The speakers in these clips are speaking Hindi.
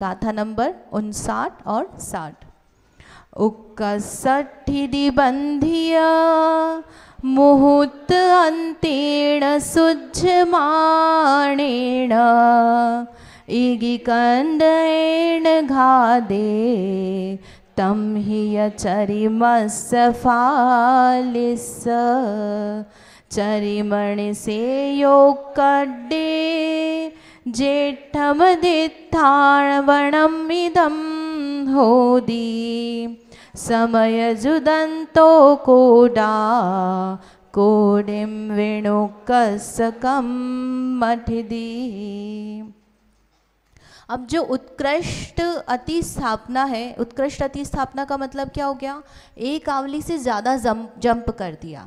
गाथा नंबर 59 और 60। उक्कसठिदि बंधिय मुहूर्त अंतेण सुज्यमाणेन इगिकंडेन घादे तम हि चरिमस्य फालिस चरिमणि से योक्कडे जेठमदित्थाणवणमिदं होदी समयजुदन्तो कोडा कोडिं वेणुकस्सकं मठिदी। अब जो उत्कृष्ट अति स्थापना है, उत्कृष्ट अति स्थापना का मतलब क्या हो गया? एक आवली से ज़्यादा जंप कर दिया,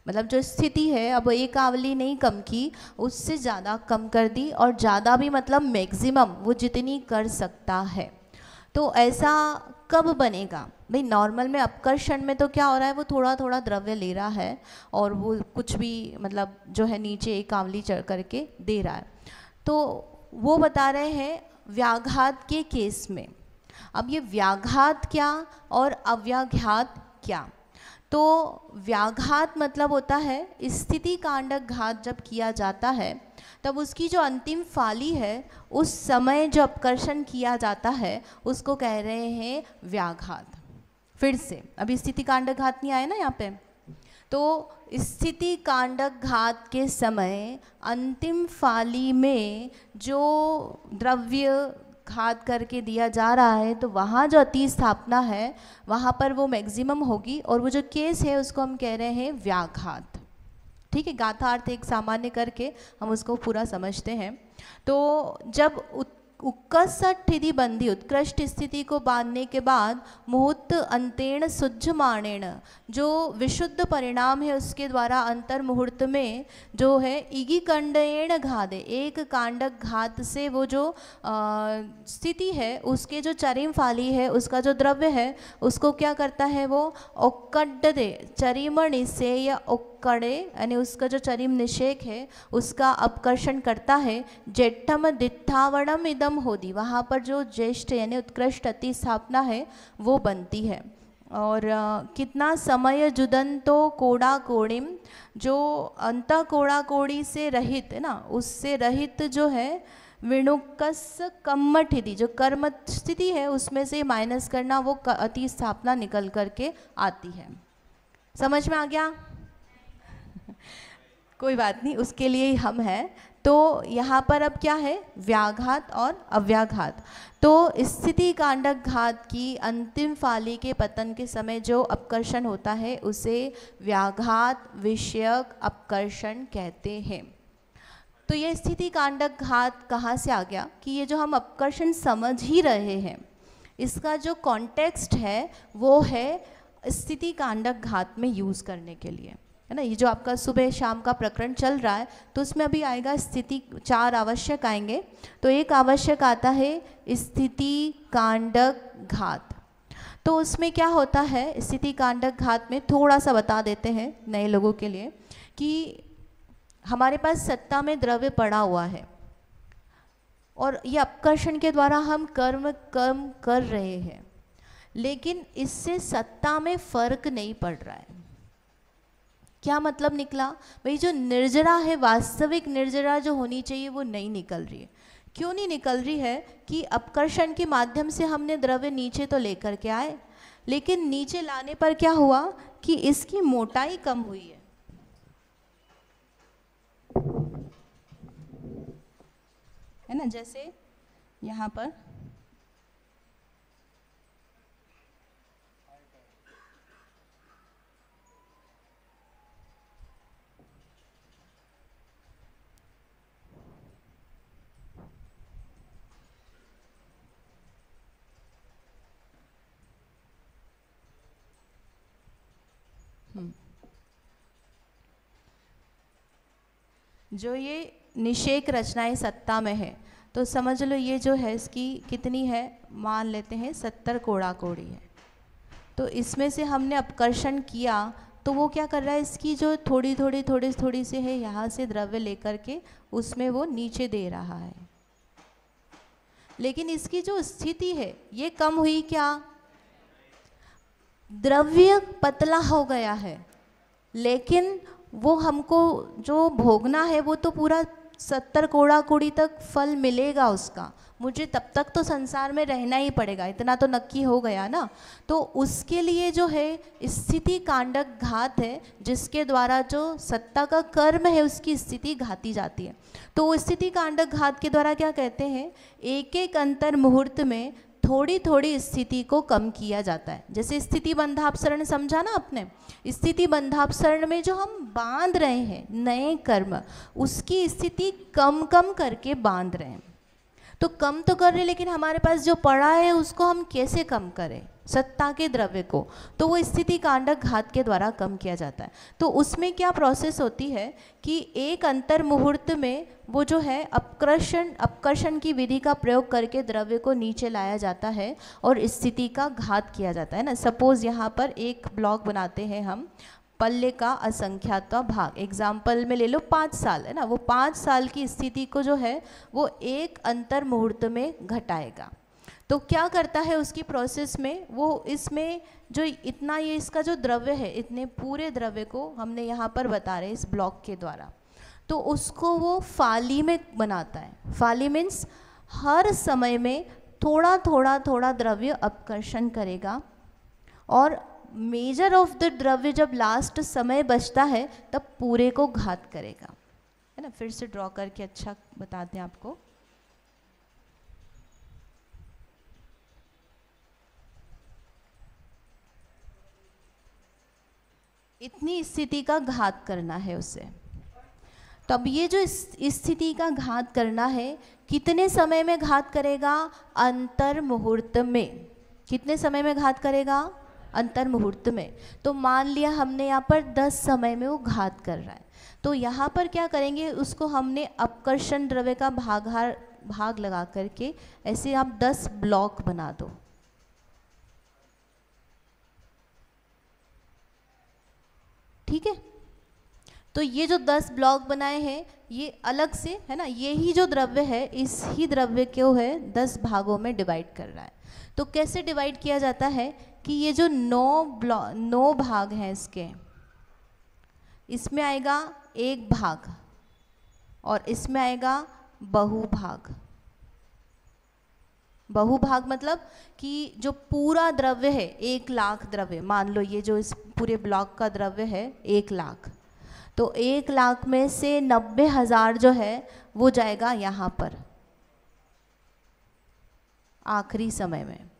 मतलब जो स्थिति है अब एक आवली नहीं कम की, उससे ज़्यादा कम कर दी, और ज़्यादा भी मतलब मैक्सिमम वो जितनी कर सकता है। तो ऐसा कब बनेगा भाई? नॉर्मल में अपकर्षण में तो क्या हो रहा है, वो थोड़ा थोड़ा द्रव्य ले रहा है और वो कुछ भी मतलब जो है नीचे एक आवली चढ़ करके दे रहा है। तो वो बता रहे हैं व्याघात के केस में। अब ये व्याघात क्या और अव्याघात क्या? तो व्याघात मतलब होता है स्थिति कांडक घात जब किया जाता है तब उसकी जो अंतिम फाली है उस समय जो अपकर्षण किया जाता है उसको कह रहे हैं व्याघात। फिर से अभी स्थिति कांडक घात नहीं आया ना यहाँ पे, तो स्थिति कांडक घात के समय अंतिम फाली में जो द्रव्य घात करके दिया जा रहा है तो वहाँ जो अति स्थापना है वहाँ पर वो मैक्सिमम होगी, और वो जो केस है उसको हम कह रहे हैं व्याघात। ठीक है, गाथार्थ एक सामान्य करके हम उसको पूरा समझते हैं। तो जब उक्कसठिदि बंधी उत्कृष्ट स्थिति को बांधने के बाद मुहूर्त अंतेण सुज्यमाणेन जो विशुद्ध परिणाम है उसके द्वारा अंतर मुहूर्त में जो है इगी कंडेण घादे एक कांडक घात से वो जो स्थिति है उसके जो चरिम फाली है उसका जो द्रव्य है उसको क्या करता है वो ओक्कडे चरिम निषेय ओक्कडे यानी उसका जो चरिम निषेक है उसका अपकर्षण करता है। जेठम दित्थावणम इदम होदी वहाँ पर जो ज्येष्ठ यानी उत्कृष्ट अति स्थापना है वो बनती है। और कितना समय जुदंतो कोड़ा कोड़िम जो अंत कोड़ा कोड़ी से रहित है ना, उससे रहित जो है विणुकस कम्मठिदी जो कर्म स्थिति है उसमें से माइनस करना वो अति स्थापना निकल करके आती है। समझ में आ गया? कोई बात नहीं, उसके लिए ही हम हैं। तो यहाँ पर अब क्या है? व्याघात और अव्याघात। तो स्थिति कांडक घात की अंतिम फाली के पतन के समय जो अपकर्षण होता है उसे व्याघात विषयक अपकर्षण कहते हैं। तो ये स्थिति कांडक घात कहाँ से आ गया कि ये जो हम अपकर्षण समझ ही रहे हैं इसका जो कॉन्टेक्स्ट है वो है स्थिति कांडक घात में यूज़ करने के लिए, है ना। ये जो आपका सुबह शाम का प्रकरण चल रहा है तो उसमें अभी आएगा स्थिति, 4 आवश्यक आएंगे। तो एक आवश्यक आता है स्थिति कांडक घात। तो उसमें क्या होता है स्थिति कांडक घात में, थोड़ा सा बता देते हैं नए लोगों के लिए कि हमारे पास सत्ता में द्रव्य पड़ा हुआ है और ये अपकर्षण के द्वारा हम कर्म कर रहे हैं, लेकिन इससे सत्ता में फर्क नहीं पड़ रहा है। क्या मतलब निकला भाई? जो निर्जरा है, वास्तविक निर्जरा जो होनी चाहिए वो नहीं निकल रही है। क्यों नहीं निकल रही है? कि अपकर्षण के माध्यम से हमने द्रव्य नीचे तो लेकर के आए, लेकिन नीचे लाने पर क्या हुआ कि इसकी मोटाई कम हुई है ना। जैसे यहाँ पर जो ये निषेक रचनाएं सत्ता में है तो समझ लो ये जो है इसकी कितनी है, मान लेते हैं 70 कोड़ा कोड़ी है। तो इसमें से हमने अपकर्षण किया तो वो क्या कर रहा है, इसकी जो थोड़ी सी है यहाँ से द्रव्य लेकर के उसमें वो नीचे दे रहा है। लेकिन इसकी जो स्थिति है ये कम हुई क्या? द्रव्य पतला हो गया है, लेकिन वो हमको जो भोगना है वो तो पूरा 70 कोड़ा कुड़ी तक फल मिलेगा उसका, मुझे तब तक तो संसार में रहना ही पड़ेगा, इतना तो नक्की हो गया ना। तो उसके लिए जो है स्थिति कांडक घात है, जिसके द्वारा जो सत्ता का कर्म है उसकी स्थिति घाती जाती है। तो स्थिति कांडक घात के द्वारा क्या कहते हैं, एक एक अंतर मुहूर्त में थोड़ी थोड़ी स्थिति को कम किया जाता है। जैसे स्थिति बंधापसरण समझा ना आपने, स्थिति बंधापसरण में जो हम बांध रहे हैं नए कर्म, उसकी स्थिति कम कम करके बांध रहे हैं। तो कम तो कर रहे, लेकिन हमारे पास जो पड़ा है उसको हम कैसे कम करें, सत्ता के द्रव्य को, तो वो स्थिति कांडक घात के द्वारा कम किया जाता है। तो उसमें क्या प्रोसेस होती है कि एक अंतर मुहूर्त में वो जो है अपकर्षण की विधि का प्रयोग करके द्रव्य को नीचे लाया जाता है और स्थिति का घात किया जाता है ना। सपोज यहाँ पर एक ब्लॉक बनाते हैं हम, पल्ले का असंख्यात्वा भाग, एग्जाम्पल में ले लो 5 साल है ना, वो 5 साल की स्थिति को जो है वो एक अंतर मुहूर्त में घटाएगा। तो क्या करता है उसकी प्रोसेस में, वो इसमें जो इतना ये इसका जो द्रव्य है, इतने पूरे द्रव्य को हमने यहाँ पर बता रहे इस ब्लॉक के द्वारा, तो उसको वो फाली में बनाता है। फाली मीन्स हर समय में थोड़ा थोड़ा थोड़ा द्रव्य अपकर्षण करेगा, और मेजर ऑफ द द्रव्य जब लास्ट समय बचता है तब पूरे को घात करेगा, है ना। फिर से ड्रॉ करके अच्छा बताते हैं आपको। इतनी स्थिति का घात करना है उसे। तो अब ये जो स्थिति का घात करना है, कितने समय में घात करेगा? अंतर मुहूर्त में। कितने समय में घात करेगा? अंतर मुहूर्त में। तो मान लिया हमने यहाँ पर 10 समय में वो घात कर रहा है, तो यहाँ पर क्या करेंगे, उसको हमने अपकर्षण द्रव्य का भाग लगा करके ऐसे आप 10 ब्लॉक बना दो। ठीक है, तो ये जो 10 ब्लॉक बनाए हैं ये अलग से है ना, ये ही जो द्रव्य है इस ही द्रव्य को है 10 भागों में डिवाइड कर रहा है। तो कैसे डिवाइड किया जाता है कि ये जो 9 भाग हैं इसके, इसमें आएगा एक भाग और इसमें आएगा बहुभाग। बहुभाग मतलब कि जो पूरा द्रव्य है 1 लाख द्रव्य, मान लो ये जो इस पूरे ब्लॉक का द्रव्य है 1 लाख, तो 1 लाख में से 90,000 जो है वो जाएगा यहाँ पर आखिरी समय में।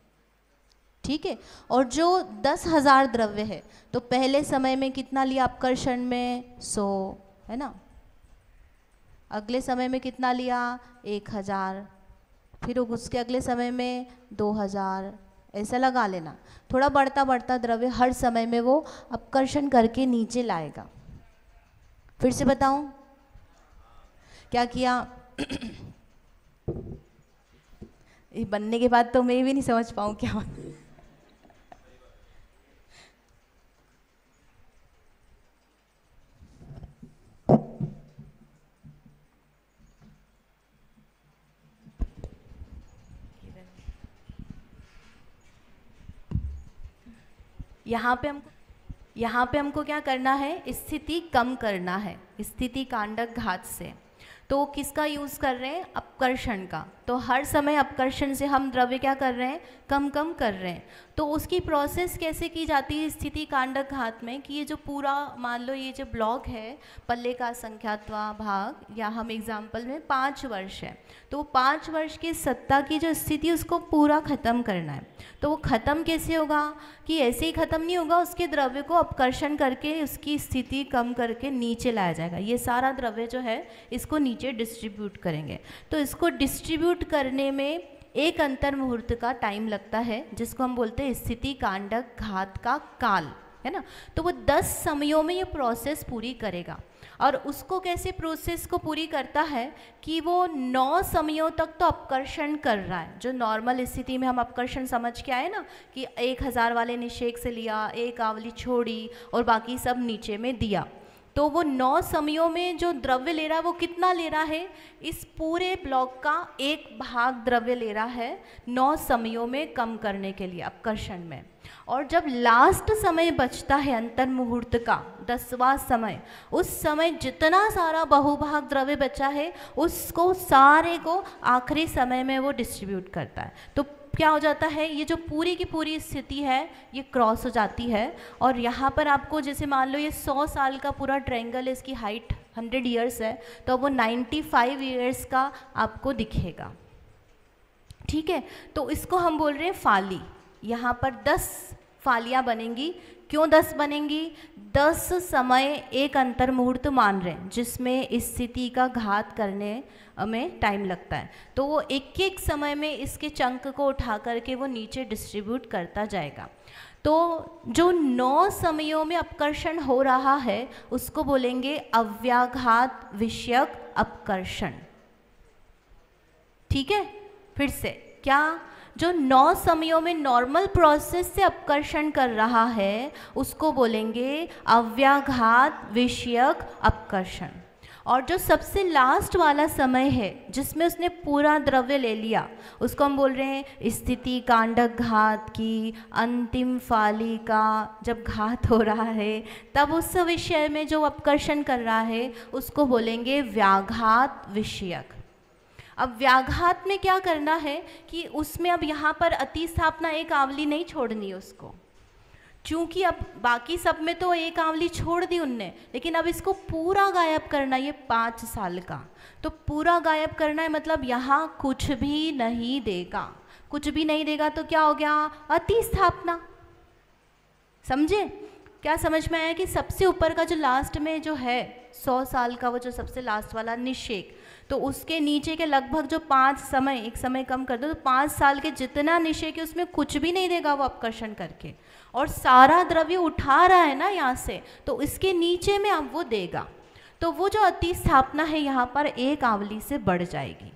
ठीक है, और जो 10,000 द्रव्य है तो पहले समय में कितना लिया अपकर्षण में? 100 है ना, अगले समय में कितना लिया? 1,000, फिर उसके अगले समय में 2,000, ऐसा लगा लेना। थोड़ा बढ़ता बढ़ता द्रव्य हर समय में वो अपकर्षण करके नीचे लाएगा। फिर से बताऊं क्या किया? ये बनने के बाद तो मैं भी नहीं समझ पाऊँ क्या। यहाँ पे हमको क्या करना है? स्थिति कम करना है, स्थिति कांडक घात से। तो किसका यूज़ कर रहे हैं? अपकर्षण का। तो हर समय अपकर्षण से हम द्रव्य क्या कर रहे हैं? कम कम कर रहे हैं। तो उसकी प्रोसेस कैसे की जाती है स्थिति कांडक घात में कि ये जो पूरा मान लो ये जो ब्लॉक है पल्ले का संख्यात्वा भाग, या हम एग्जाम्पल में 5 वर्ष है, तो 5 वर्ष की सत्ता की जो स्थिति उसको पूरा ख़त्म करना है। तो वो ख़त्म कैसे होगा कि ऐसे ही ख़त्म नहीं होगा, उसके द्रव्य को अपकर्षण करके उसकी स्थिति कम करके नीचे लाया जाएगा। ये सारा द्रव्य जो है इसको नीचे डिस्ट्रीब्यूट करेंगे। तो इसको डिस्ट्रीब्यूट करने में एक अंतर मुहूर्त का टाइम लगता है, जिसको हम बोलते हैं स्थिति कांडक घात का काल, है ना। तो वो 10 समयों में ये प्रोसेस पूरी करेगा। और उसको कैसे प्रोसेस को पूरी करता है कि वो 9 समयों तक तो अपकर्षण कर रहा है। जो नॉर्मल स्थिति में हम अपकर्षण समझ के आए ना कि 1000 वाले निषेक से लिया, एक आवली छोड़ी और बाकी सब नीचे में दिया, तो वो 9 समयों में जो द्रव्य ले रहा है वो कितना ले रहा है, इस पूरे ब्लॉक का 1 भाग द्रव्य ले रहा है 9 समयों में कम करने के लिए अपकर्षण में। और जब लास्ट समय बचता है अंतर मुहूर्त का 10वां समय, उस समय जितना सारा बहुभाग द्रव्य बचा है उसको सारे को आखिरी समय में वो डिस्ट्रीब्यूट करता है। तो क्या हो जाता है, ये जो पूरी की पूरी स्थिति है ये क्रॉस हो जाती है। और यहाँ पर आपको जैसे मान लो ये 100 साल का पूरा ट्रायंगल है, इसकी हाइट 100 ईयर्स है, तो वो 95 ईयर्स का आपको दिखेगा। ठीक है, तो इसको हम बोल रहे हैं फाली। यहाँ पर 10 फालियाँ बनेंगी। क्यों 10 बनेंगी? 10 समय एक अंतर मुहूर्त मान रहे हैं जिसमें इस स्थिति का घात करने में टाइम लगता है। तो वो एक एक समय में इसके चंक को उठा करके वो नीचे डिस्ट्रीब्यूट करता जाएगा। तो जो 9 समयों में अपकर्षण हो रहा है उसको बोलेंगे अव्याघात विषयक अपकर्षण। ठीक है, फिर से क्या, जो 9 समयों में नॉर्मल प्रोसेस से अपकर्षण कर रहा है उसको बोलेंगे अव्याघात विषयक अपकर्षण। और जो सबसे लास्ट वाला समय है जिसमें उसने पूरा द्रव्य ले लिया उसको हम बोल रहे हैं स्थिति कांडक घात की अंतिम फाली का जब घात हो रहा है तब उस विषय में जो अपकर्षण कर रहा है उसको बोलेंगे व्याघात विषयक। अब व्याघात में क्या करना है कि उसमें अब यहाँ पर अतिस्थापना एक आवली नहीं छोड़नी है उसको, क्योंकि अब बाकी सब में तो एक आवली छोड़ दी उनने, लेकिन अब इसको पूरा गायब करना, ये 5 साल का तो पूरा गायब करना है। मतलब यहाँ कुछ भी नहीं देगा, कुछ भी नहीं देगा तो क्या हो गया, अतिस्थापना। समझे? क्या समझ में आया कि सबसे ऊपर का जो लास्ट में जो है 100 साल का वो जो सबसे लास्ट वाला निषेक, तो उसके नीचे के लगभग जो 5 समय, एक समय कम कर दो तो 5 साल के जितना निषेक है उसमें कुछ भी नहीं देगा वो अपकर्षण करके, और सारा द्रव्य उठा रहा है ना यहाँ से, तो इसके नीचे में अब वो देगा। तो वो जो अतिस्थापना है यहाँ पर एक आवली से बढ़ जाएगी।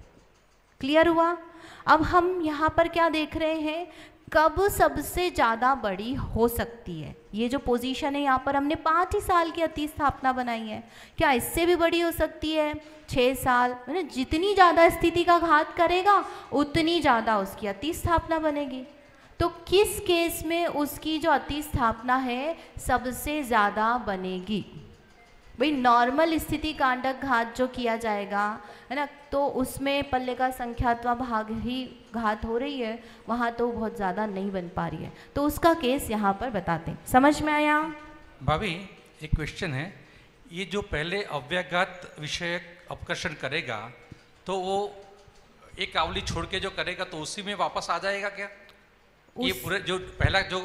क्लियर हुआ? अब हम यहाँ पर क्या देख रहे हैं, कब सबसे ज़्यादा बड़ी हो सकती है। ये जो पोजीशन है यहाँ पर हमने 5 ही साल की अतिस्थापना बनाई है, क्या इससे भी बड़ी हो सकती है? 6 साल, मतलब जितनी ज़्यादा स्थिति का घात करेगा उतनी ज़्यादा उसकी अतिस्थापना बनेगी। तो किस केस में उसकी जो अतिस्थापना है सबसे ज़्यादा बनेगी? भाई नॉर्मल स्थिति कांडक घात जो किया जाएगा है ना, तो उसमें पल्ले का संख्यात्वा भाग ही घात हो रही है, वहाँ तो बहुत ज़्यादा नहीं बन पा रही है, तो उसका केस यहाँ पर बताते हैं। समझ में आया? भाभी एक क्वेश्चन है, ये जो पहले अव्याघात विषयक अपकर्षण करेगा तो वो एक आवली छोड़ के जो करेगा तो उसी में वापस आ जाएगा क्या? ये पूरे जो पहला जो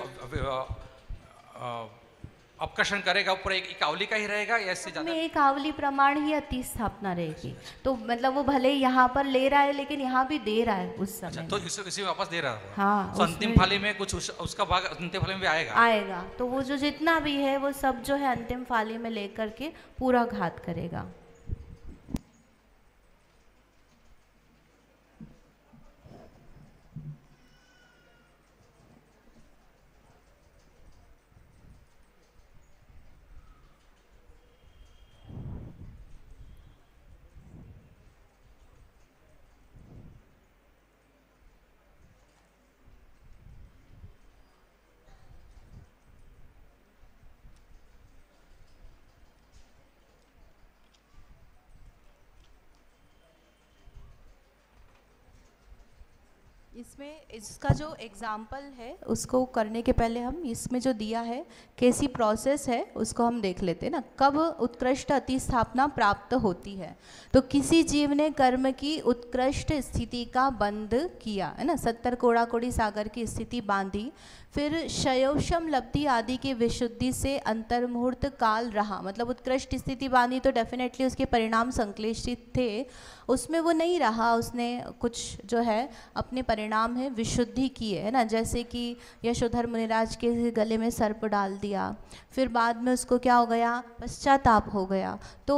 अपकर्षण करेगा ऊपर एक आवली का ही रहेगा या इससे ज्यादा? एक आवली प्रमाण ही अतिस्थापना रहेगी। तो मतलब वो भले यहाँ पर ले रहा है लेकिन यहाँ भी दे रहा है उस समय। अच्छा, तो इसी वापस दे रहा है। हाँ, तो अंतिम फाली में कुछ उसका भाग अंतिम फाली में भी आएगा। तो वो जो जितना भी है वो सब जो है अंतिम फाली में लेकर के पूरा घात करेगा। इसमें इसका जो एग्जाम्पल है उसको करने के पहले हम इसमें जो दिया है कैसी प्रोसेस है उसको हम देख लेते हैं ना। कब उत्कृष्ट अतिस्थापना प्राप्त होती है? तो किसी जीव ने कर्म की उत्कृष्ट स्थिति का बंध किया है ना, 70 कोड़ा कोड़ी सागर की स्थिति बांधी, फिर शयोषम लब्धि आदि की विशुद्धि से अंतर्मुहूर्त काल रहा। मतलब उत्कृष्ट स्थिति बांधी तो डेफिनेटली उसके परिणाम संक्लेशित थे, उसमें वो नहीं रहा, उसने कुछ जो है अपने परिणाम है विशुद्धि की है ना, जैसे कि यशोधर मुनिराज के गले में सर्प डाल दिया, फिर बाद में उसको क्या हो गया, पश्चाताप हो गया, तो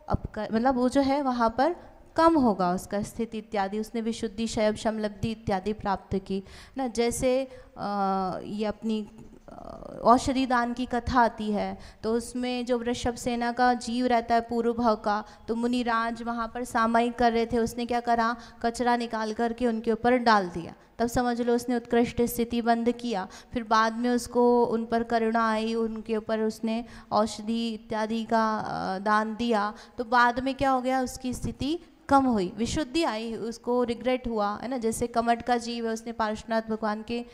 अब मतलब वो जो है वहाँ पर कम होगा उसका स्थिति इत्यादि, उसने विशुद्धि शयब शमलब्धि इत्यादि प्राप्त की ना। जैसे ये अपनी औषधि दान की कथा आती है, तो उसमें जो वृषभ सेना का जीव रहता है पूर्व भाव का, तो मुनिराज वहाँ पर सामयिक कर रहे थे, उसने क्या करा, कचरा निकाल करके उनके ऊपर डाल दिया, तब समझ लो उसने उत्कृष्ट स्थिति बंद किया। फिर बाद में उसको उन पर करुणा आई, उनके ऊपर उसने औषधि इत्यादि का दान दिया, तो बाद में क्या हो गया, उसकी स्थिति कम हुई, विशुद्धि आई, उसको रिग्रेट हुआ, है ना। जैसे कमट का जीव है, उसने पार्श्वनाथ भगवान के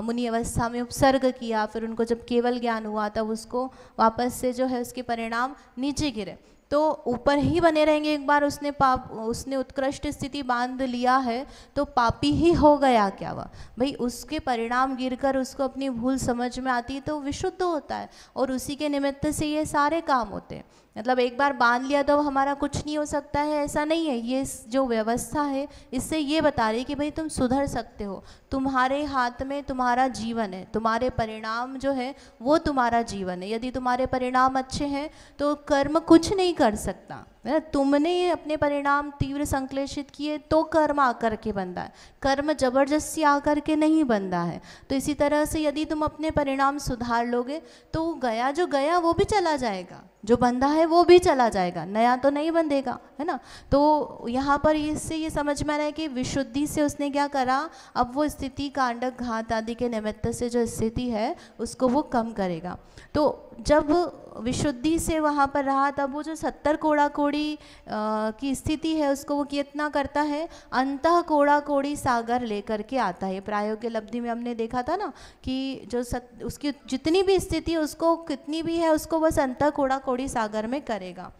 मुनि अवस्था में उपसर्ग किया, फिर उनको जब केवल ज्ञान हुआ तब उसको वापस से जो है उसके परिणाम नीचे गिरे। तो ऊपर ही बने रहेंगे, एक बार उसने उत्कृष्ट स्थिति बांध लिया है तो पापी ही हो गया क्या वह, भाई उसके परिणाम गिरकर उसको अपनी भूल समझ में आती है तो विशुद्ध होता है, और उसी के निमित्त से ये सारे काम होते हैं। मतलब एक बार बांध लिया तो हमारा कुछ नहीं हो सकता है, ऐसा नहीं है। ये जो व्यवस्था है इससे ये बता रही है कि भाई तुम सुधर सकते हो, तुम्हारे हाथ में तुम्हारा जीवन है, तुम्हारे परिणाम जो है वो तुम्हारा जीवन है। यदि तुम्हारे परिणाम अच्छे हैं तो कर्म कुछ नहीं कर सकता, है। तुमने अपने परिणाम तीव्र संश्लेषित किए तो कर्म आकर के बंधा है, कर्म जबरदस्ती आकर के नहीं बंधा है। तो इसी तरह से यदि तुम अपने परिणाम सुधार लोगे तो गया जो गया वो भी चला जाएगा, जो बंधा है वो भी चला जाएगा, नया तो नहीं बंधेगा, है ना। तो यहाँ पर इससे ये समझ में आ रहा है कि विशुद्धि से उसने क्या करा, अब वो स्थिति कांडक घात आदि के निमित्त से जो स्थिति है उसको वो कम करेगा। तो जब विशुद्धि से वहाँ पर रहा तब वो जो 70 कोड़ा कोड़ी की स्थिति है उसको वो कितना करता है, अंतः कोड़ा कोड़ी सागर लेकर के आता है। प्रायोगिक लब्धि में हमने देखा था ना कि जो उसकी जितनी भी स्थिति उसको कितनी भी है उसको बस अंतः कोड़ा कोड़ी सागर में करेगा।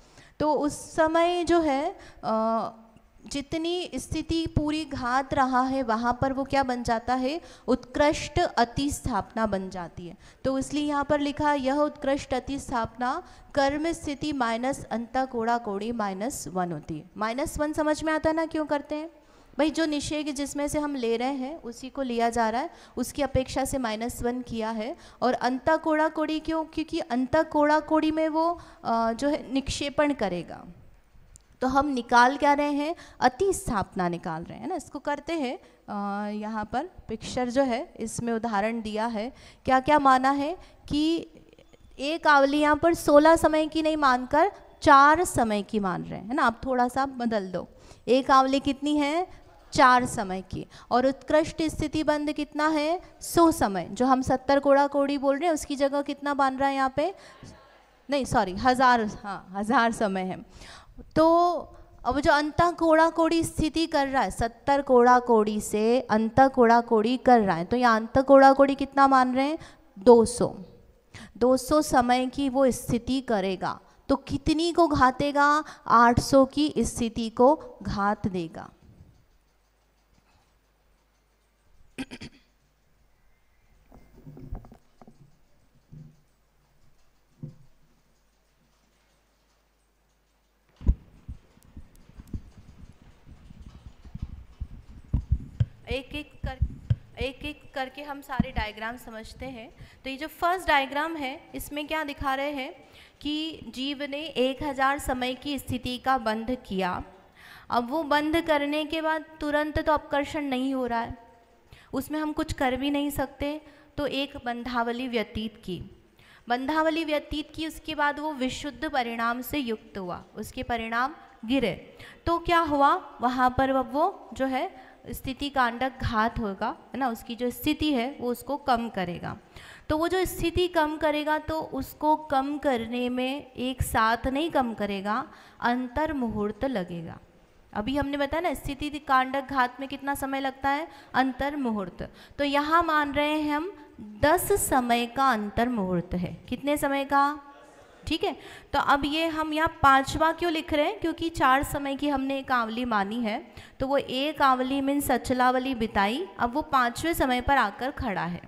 तो उस समय जो है जितनी स्थिति पूरी घात रहा है वहाँ पर वो क्या बन जाता है, उत्कृष्ट अति स्थापना बन जाती है। तो इसलिए यहाँ पर लिखा यह उत्कृष्ट अति स्थापना कर्म स्थिति माइनस अंतः कोड़ा कोड़ी -1 होती है। -1 समझ में आता है ना, क्यों करते हैं भाई, जो निषेध जिसमें से हम ले रहे हैं उसी को लिया जा रहा है, उसकी अपेक्षा से -1 किया है। और अंतः कोड़ा कोड़ी क्यों, क्योंकि अंतः कोड़ा कोड़ी में वो जो है निक्षेपण करेगा। तो हम निकाल क्या रहे हैं, अति स्थापना निकाल रहे हैं ना। इसको करते हैं यहाँ पर पिक्चर जो है इसमें उदाहरण दिया है, क्या क्या माना है कि एक आवली यहाँ पर 16 समय की नहीं मानकर 4 समय की मान रहे हैं, है ना। आप थोड़ा सा बदल दो, एक आवली कितनी है, 4 समय की, और उत्कृष्ट स्थिति बंद कितना है, 100 समय। जो हम 70 कोड़ा कोड़ी बोल रहे हैं उसकी जगह कितना बन रहा है यहाँ पे, नहीं सॉरी 1000, हाँ 1000 समय है। तो अब जो अंतः कोड़ा कोड़ी स्थिति कर रहा है 70 कोड़ा कोड़ी से अंतः कोड़ा कोड़ी कर रहा है, तो यहाँ अंतः कोड़ा कोड़ी कितना मान रहे हैं, 200 समय की वो स्थिति करेगा। तो कितनी को घातेगा, 800 की स्थिति को घात देगा। एक एक करके हम सारे डायग्राम समझते हैं। तो ये जो फर्स्ट डायग्राम है इसमें क्या दिखा रहे हैं कि जीव ने 1000 समय की स्थिति का बंध किया। अब वो बंध करने के बाद तुरंत तो अपकर्षण नहीं हो रहा है, उसमें हम कुछ कर भी नहीं सकते। तो एक बंधावली व्यतीत की, उसके बाद वो विशुद्ध परिणाम से युक्त हुआ, उसके परिणाम गिरे। तो क्या हुआ वहाँ पर, अब वो जो है स्थिति कांडक घात होगा, है ना, उसकी जो स्थिति है वो उसको कम करेगा। तो वो जो स्थिति कम करेगा तो उसको कम करने में एक साथ नहीं कम करेगा, अंतर मुहूर्त लगेगा। अभी हमने बताया ना स्थिति कांडक घात में कितना समय लगता है, अंतर मुहूर्त। तो यहाँ मान रहे हैं हम 10 समय का अंतर मुहूर्त है। कितने समय का, ठीक है। तो अब ये हम यहाँ 5वां क्यों लिख रहे हैं, क्योंकि 4 समय की हमने एक आवली मानी है, तो वो एक आवली मीन्स अचलावली बिताई, अब वो 5वें समय पर आकर खड़ा है।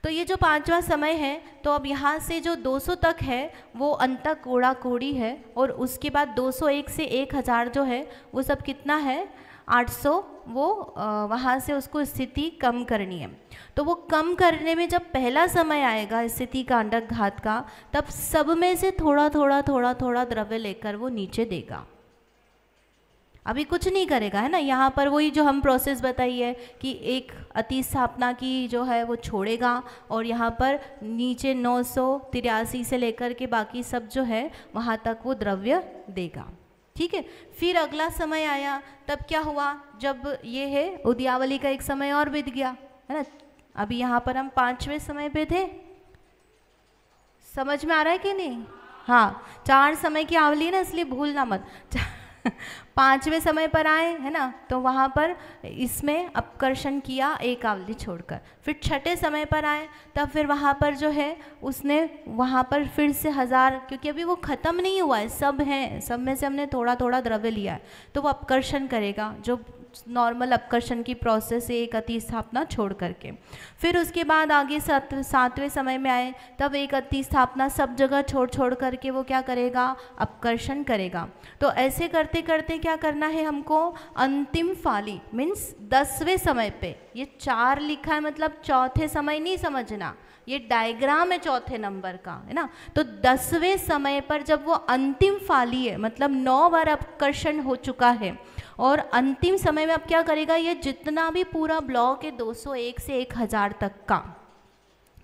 तो ये जो 5वां समय है, तो अब यहाँ से जो 200 तक है वो अंतः कोड़ा कोड़ी है, और उसके बाद 201 से 1000 जो है वो सब कितना है, 800। वो वहाँ से उसको स्थिति कम करनी है। तो वो कम करने में जब पहला समय आएगा स्थिति कांडक घात का, तब सब में से थोड़ा थोड़ा थोड़ा थोड़ा द्रव्य लेकर वो नीचे देगा। अभी कुछ नहीं करेगा, है ना। यहाँ पर वही जो हम प्रोसेस बताई है कि एक अति स्थापना की जो है वो छोड़ेगा और यहाँ पर नीचे 983 से लेकर के बाकी सब जो है वहाँ तक वो द्रव्य देगा। ठीक है। फिर अगला समय आया, तब क्या हुआ, जब ये है उद्यावली का एक समय और बीत गया, है ना। अभी यहाँ पर हम 5वें समय पे थे, समझ में आ रहा है कि नहीं? हाँ, 4 समय की आवली ना, इसलिए भूलना मत। 5वें समय पर आए, है ना, तो वहाँ पर इसमें अपकर्षण किया एक आवली छोड़कर। फिर 6ठे समय पर आए, तब फिर वहाँ पर जो है उसने वहाँ पर फिर से 1000, क्योंकि अभी वो ख़त्म नहीं हुआ है, सब हैं, सब में से हमने थोड़ा थोड़ा द्रव्य लिया है, तो वो अपकर्षण करेगा, जो नॉर्मल अपकर्षण की प्रोसेस है एक अति स्थापना छोड़ करके। फिर उसके बाद आगे 7वें समय में आए, तब एक अति स्थापना सब जगह छोड़ छोड़ करके वो क्या करेगा, अपकर्षण करेगा। तो ऐसे करते करते क्या करना है हमको, अंतिम फाली मीन्स 10वें समय पे, ये 4 लिखा है मतलब चौथे समय नहीं समझना, ये डायग्राम है चौथे नंबर का, है ना। तो 10वें समय पर जब वो अंतिम फाली है, मतलब 9 बार अपकर्षण हो चुका है, और अंतिम समय में अब क्या करेगा, ये जितना भी पूरा ब्लॉक है 201 से 1000 तक का,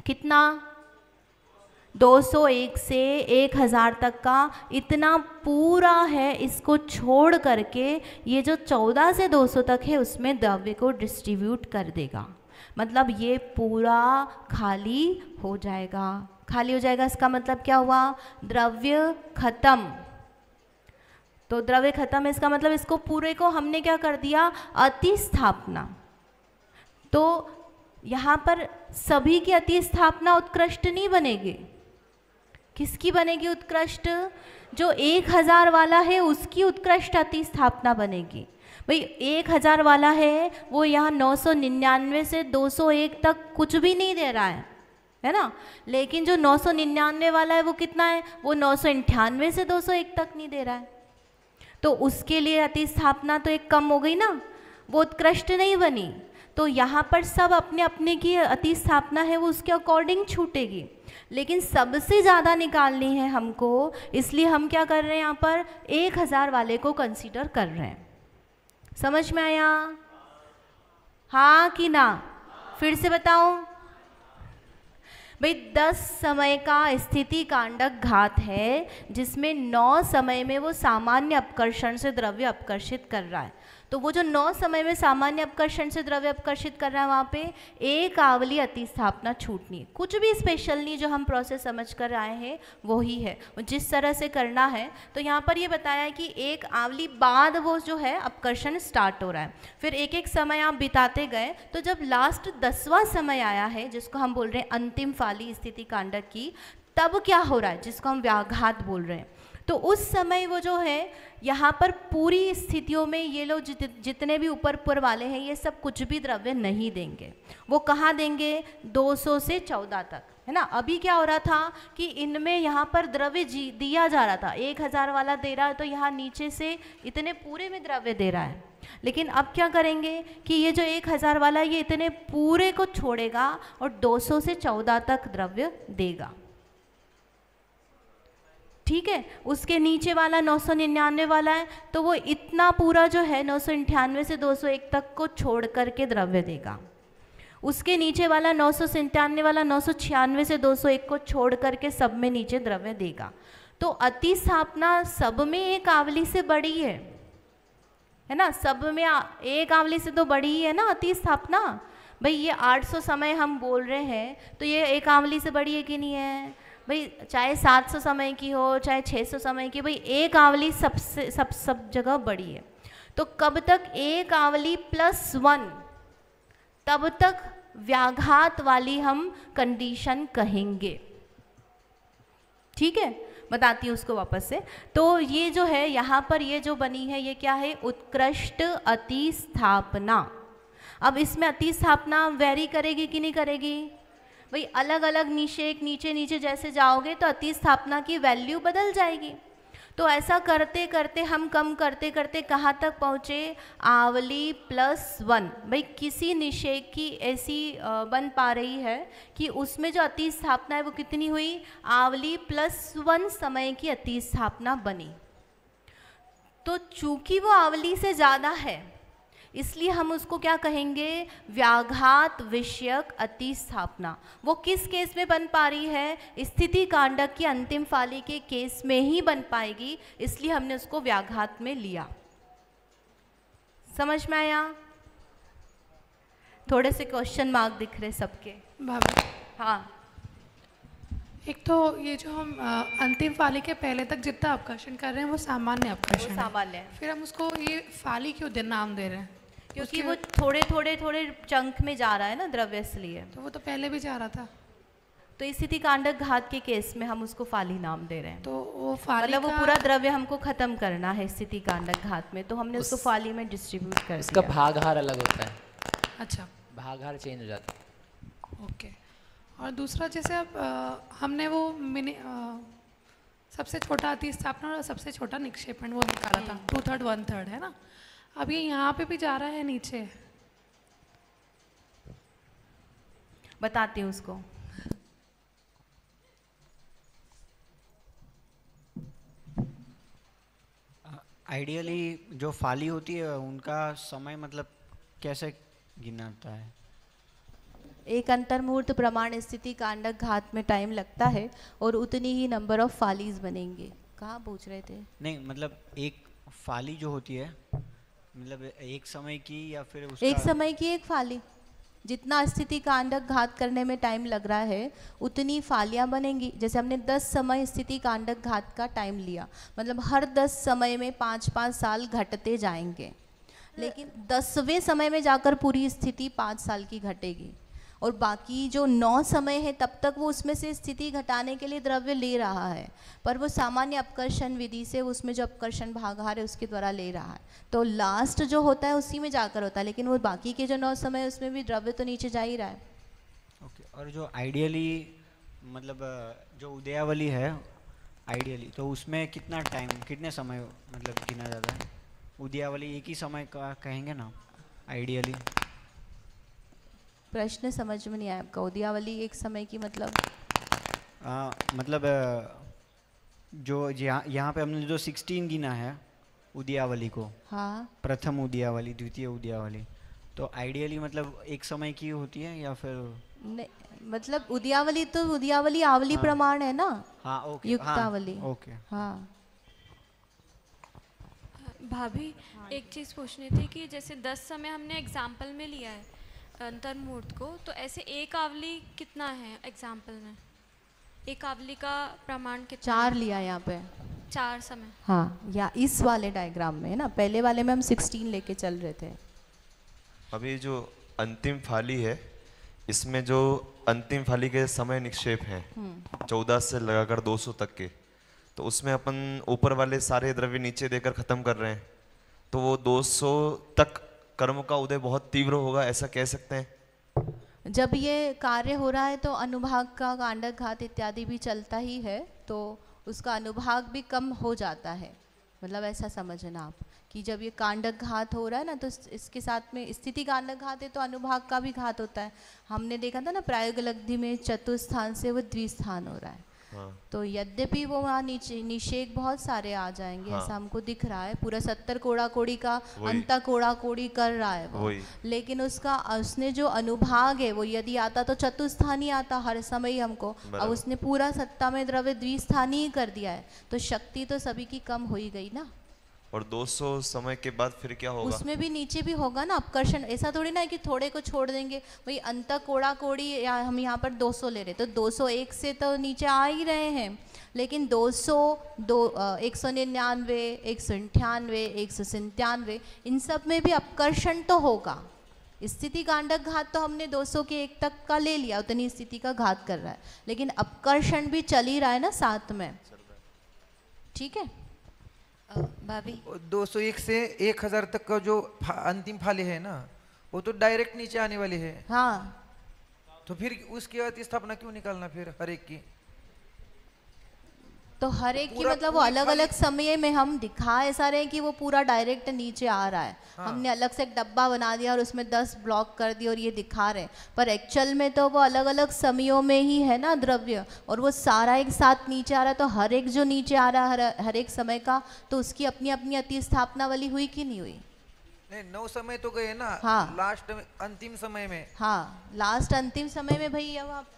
कितना, 201 से 1000 तक का इतना पूरा है, इसको छोड़ करके ये जो 14 से 200 तक है उसमें द्रव्य को डिस्ट्रीब्यूट कर देगा। मतलब ये पूरा खाली हो जाएगा। खाली हो जाएगा इसका मतलब क्या हुआ, द्रव्य खत्म। तो द्रव्य खत्म है इसका मतलब इसको पूरे को हमने क्या कर दिया, अति स्थापना। तो यहाँ पर सभी की अति स्थापना उत्कृष्ट नहीं बनेगी, किसकी बनेगी उत्कृष्ट, जो 1000 वाला है उसकी उत्कृष्ट अति स्थापना बनेगी। भाई 1000 वाला है वो यहाँ 999 से 201 तक कुछ भी नहीं दे रहा है ना, लेकिन जो 999 वाला है वो कितना है, वो 998 से 201 तक नहीं दे रहा है, तो उसके लिए अति स्थापना तो एक कम हो गई ना, वो उत्कृष्ट नहीं बनी। तो यहाँ पर सब अपने अपने की अति स्थापना है वो उसके अकॉर्डिंग छूटेगी, लेकिन सबसे ज़्यादा निकालनी है हमको, इसलिए हम क्या कर रहे हैं यहाँ पर 1000 वाले को कंसीडर कर रहे हैं। समझ में आया, हाँ कि ना? फिर से बताऊं भाई, 10 समय का स्थिति कांडक घात है जिसमें 9 समय में वो सामान्य अपकर्षण से द्रव्य अपकर्षित कर रहा है। तो वो जो 9 समय में सामान्य अपकर्षण से द्रव्य अपकर्षित कर रहा है वहाँ पे एक आवली अति स्थापना छूटनी है, कुछ भी स्पेशल नहीं, जो हम प्रोसेस समझ कर आए हैं वही है, जिस तरह से करना है। तो यहाँ पर ये बताया है कि एक आवली बाद वो जो है अपकर्षण स्टार्ट हो रहा है, फिर एक एक समय आप बिताते गए, तो जब लास्ट 10वां समय आया है जिसको हम बोल रहे हैं अंतिम फाली स्थिति कांडक की, तब क्या हो रहा है जिसको हम व्याघात बोल रहे हैं। तो उस समय वो जो है यहाँ पर पूरी स्थितियों में ये लोग जितने भी ऊपर वाले हैं ये सब कुछ भी द्रव्य नहीं देंगे। वो कहाँ देंगे, 200 से 14 तक, है ना। अभी क्या हो रहा था कि इनमें यहाँ पर द्रव्य दिया जा रहा था, 1000 वाला दे रहा है तो यहाँ नीचे से इतने पूरे में द्रव्य दे रहा है, लेकिन अब क्या करेंगे कि ये जो 1000 वाला ये इतने पूरे को छोड़ेगा और 200 से 14 तक द्रव्य देगा। ठीक है, उसके नीचे वाला 999 वाला है तो वो इतना पूरा जो है 998 से 201 तक को छोड़ करके द्रव्य देगा। उसके नीचे वाला 997 वाला 996 से 201 को छोड़ करके सब में नीचे द्रव्य देगा। तो अति स्थापना सब में एक आवली से बड़ी है ना, सब में एक आवली से तो बड़ी ही है ना अति स्थापना। भाई ये 800 समय हम बोल रहे हैं तो ये एक आवली से बड़ी है कि नहीं है भाई, चाहे 700 समय की हो चाहे 600 समय की, भाई एक आवली सबसे सब जगह बड़ी है। तो कब तक एक आवली +1, तब तक व्याघात वाली हम कंडीशन कहेंगे। ठीक है, बताती हूँ उसको वापस से। तो ये जो है यहाँ पर ये जो बनी है ये क्या है, उत्कृष्ट अति स्थापना। अब इसमें अति स्थापना वेरी करेगी कि नहीं करेगी भाई, अलग अलग नीचे नीचे जैसे जाओगे तो अति स्थापना की वैल्यू बदल जाएगी। तो ऐसा करते करते हम कम करते करते कहाँ तक पहुँचे, आवली +1। भाई किसी निषेक की ऐसी बन पा रही है कि उसमें जो अति स्थापना है वो कितनी हुई, आवली +1 समय की अति स्थापना बनी। तो चूंकि वो आवली से ज़्यादा है, इसलिए हम उसको क्या कहेंगे, व्याघात विषयक अतिस्थापना। वो किस केस में बन पा रही है, स्थिति कांडक की अंतिम फाली के केस में ही बन पाएगी, इसलिए हमने उसको व्याघात में लिया। समझ में आया? थोड़े से क्वेश्चन मार्क दिख रहे सबके। भाभी, हाँ, एक तो ये जो हम अंतिम फाली के पहले तक जितना अपकर्षण कर रहे हैं वो सामान्य अपकर्षण है। सामान्य है। फिर हम उसको ये फाली क्यों नाम दे रहे हैं? क्योंकि वो थोड़े थोड़े थोड़े चंक में जा रहा है ना द्रव्य, इसलिए। तो वो तो पहले भी जा रहा था। तो स्थिति कांडक घात के केस में हम उसको फाली नाम दे रहे हैं। तो वो फाली मतलब वो का पूरा द्रव्य हमको खत्म करना है स्थिति कांडक घात में, तो हमने उसको फाली में डिस्ट्रीब्यूट कर इसका दिया। भागहार अलग होता है, अच्छा, भागहार चेंज हो जाता है। ओके। और दूसरा, जैसे अब हमने वो सबसे छोटा अतिस्थापन और सबसे छोटा निक्षेपण वो निकाला था, 2/3 1/3 है ना। अब ये यहाँ पे भी जा रहा है नीचे। बताती हूँ उसको। आइडियली जो फाली होती है उनका समय मतलब कैसे गिनाता है? एक अंतर्मुहूर्त प्रमाण स्थिति कांडक घात में टाइम लगता है और उतनी ही नंबर ऑफ फालीज बनेंगे। कहाँ पूछ रहे थे? नहीं मतलब एक फाली जो होती है मतलब एक समय की या फिर उसका एक समय की एक फाली, जितना स्थिति कांडक घात करने में टाइम लग रहा है उतनी फालियां बनेंगी। जैसे हमने 10 समय स्थिति कांडक घात का टाइम लिया, मतलब हर 10 समय में 5-5 साल घटते जाएंगे, लेकिन 10वें समय में जाकर पूरी स्थिति 5 साल की घटेगी और बाकी जो 9 समय है तब तक वो उसमें से स्थिति घटाने के लिए द्रव्य ले रहा है, पर वो सामान्य अपकर्षण विधि से उसमें जो अपकर्षण भागहार है उसके द्वारा ले रहा है, तो लास्ट जो होता है उसी में जाकर होता है, लेकिन वो बाकी के जो 9 समय है उसमें भी द्रव्य तो नीचे जा ही रहा है। ओके। और जो आइडियली मतलब जो उदयावली है आइडियली, तो उसमें कितना टाइम कितने समय मतलब गिना जाता है? उदयावली एक ही समय का कहेंगे ना आइडियली? प्रश्न समझ में नहीं आया आपका। उदयावली एक समय की मतलब मतलब जो यहाँ पे हमने जो 16 गिना है उदयावली को, हाँ, प्रथम उदयावली द्वितीय उदयावली, तो आइडियली मतलब एक समय की होती है या फिर नहीं, मतलब उदयावली तो उदयावली आवली प्रमाण है ना। हाँ ओके, युक्तावली। हाँ, ओके। हाँ भाभी, एक चीज़ पूछनी थी कि जैसे 10 समय हमने एग्जाम्पल में लिया है अंतर्मुहूर्त को, तो ऐसे एक आवली कितना है एग्जाम्पल में? एक आवली का प्रमाण कितना? 4 लिया यहाँ पे। 4 समय। हाँ, या इस वाले डायग्राम में है ना, पहले वाले में हम 16 लेके चल रहे थे। अभी जो अंतिम फाली है इसमें जो अंतिम फाली के समय निक्षेप हैं 14 से लगाकर 200 तक के, तो उसमें अपन ऊपर वाले सारे द्रव्य नीचे देकर खत्म कर रहे हैं, तो वो 200 तक कर्म का उदय बहुत तीव्र होगा, ऐसा कह सकते हैं? जब ये कार्य हो रहा है तो अनुभाग का कांडक घात इत्यादि भी चलता ही है, तो उसका अनुभाग भी कम हो जाता है। मतलब ऐसा समझना आप कि जब ये कांडक घात हो रहा है ना, तो इसके साथ में स्थिति कांडक घात है तो अनुभाग का भी घात होता है। हमने देखा था ना प्रायोग लब्धि में चतुस्थान से वो द्विस्थान हो रहा है। हाँ। तो यद्यपि वो वहाँ नीचे निषेक बहुत सारे आ जाएंगे, हाँ। ऐसा हमको दिख रहा है, पूरा 70 कोड़ा कोड़ी का वही। अंता कोड़ा कोड़ी कर रहा है वो, लेकिन उसने जो अनुभाग है वो यदि आता तो चतुस्थानी आता हर समय ही हमको, अब उसने पूरा सत्ता में द्रव्य द्विस्थानी ही कर दिया है, तो शक्ति तो सभी की कम हो ही गई ना। और 200 समय के बाद फिर क्या होगा? उसमें भी नीचे भी होगा ना अपकर्षण, ऐसा थोड़ी ना है कि थोड़े को छोड़ देंगे। वही अंत कोड़ा कोड़ी, या हम यहाँ पर 200 ले रहे तो 201 से तो नीचे आ ही रहे हैं, लेकिन 200, 199, 198, 197 इन सब में भी अपकर्षण तो होगा। स्थिति कांडक घात तो हमने 200 के 1 तक का ले लिया, उतनी स्थिति का घात कर रहा है, लेकिन अपकर्षण भी चल ही रहा है ना साथ में। ठीक है भाभी, 201 से 1000 तक का जो अंतिम फाली है ना, वो तो डायरेक्ट नीचे आने वाली है। हाँ, तो फिर उसकी अतिस्थापना क्यों निकालना फिर हर एक की? तो हर एक की पूरा- मतलब वो पूरी अलग थाली- अलग समय में हम दिखा ऐसा रहे हैं कि वो पूरा डायरेक्ट नीचे आ रहा है। हमने अलग से एक डब्बा बना दिया और उसमें 10 ब्लॉक कर दिए और ये दिखा रहे हैं, पर एक्चुअल में तो वो अलग अलग समयों में ही है ना द्रव्य, और वो सारा एक साथ नीचे आ रहा है। तो हर एक जो नीचे आ रहा है हर एक समय का, तो उसकी अपनी अपनी अति स्थापना वाली हुई कि नहीं हुई? नहीं, 9 समय तो गए ना। हाँ। लास्ट में अंतिम समय में। हाँ, लास्ट अंतिम समय में भाई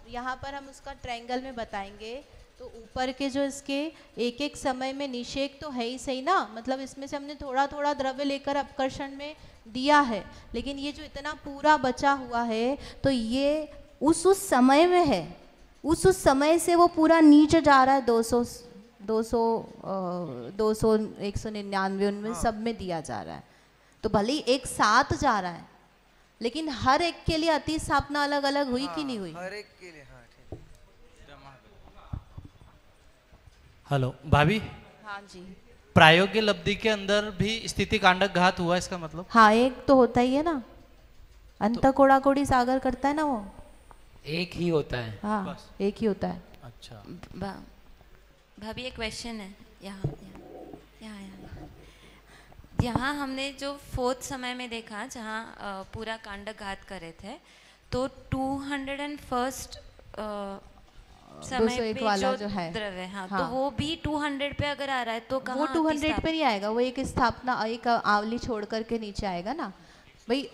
यहाँ पर हम उसका ट्रायंगल में बताएंगे। तो ऊपर के जो इसके एक एक समय में निषेक तो है ही सही ना, मतलब इसमें से हमने थोड़ा थोड़ा द्रव्य लेकर अपकर्षण में दिया है, लेकिन ये जो इतना पूरा बचा हुआ है तो ये उस समय में है, उस समय से वो पूरा नीचे जा रहा है। 200 199 उनमें सब में दिया जा रहा है। तो भले ही एक साथ जा रहा है, लेकिन हर एक के लिए अति स्थापना अलग अलग हुई कि नहीं हुई? हर एक के लिए। हाँ, ठीक। हेलो भाभी, हाँ जी। प्रायोगिक लब्धि के अंदर भी स्थिति कांडक घात हुआ, इसका मतलब? हाँ, एक तो होता ही है ना, अंत कोड़ा कोड़ी सागर करता है ना वो, एक ही होता है। हाँ एक ही होता है। अच्छा भाभी एक क्वेश्चन है यहाँ यहाँ हमने जो 4th समय में देखा जहाँ पूरा कांडक घात करे थे, तो 201st समय 201 पे वाला जो जो है, द्रव्य है, हाँ, हाँ। तो वो भी 200 पे अगर आ रहा है तो कहाँ वो 200 अतिस्थापना? पे नहीं आएगा, वो एक स्थापना एक आवली छोड़ करके नीचे आएगा ना भाई।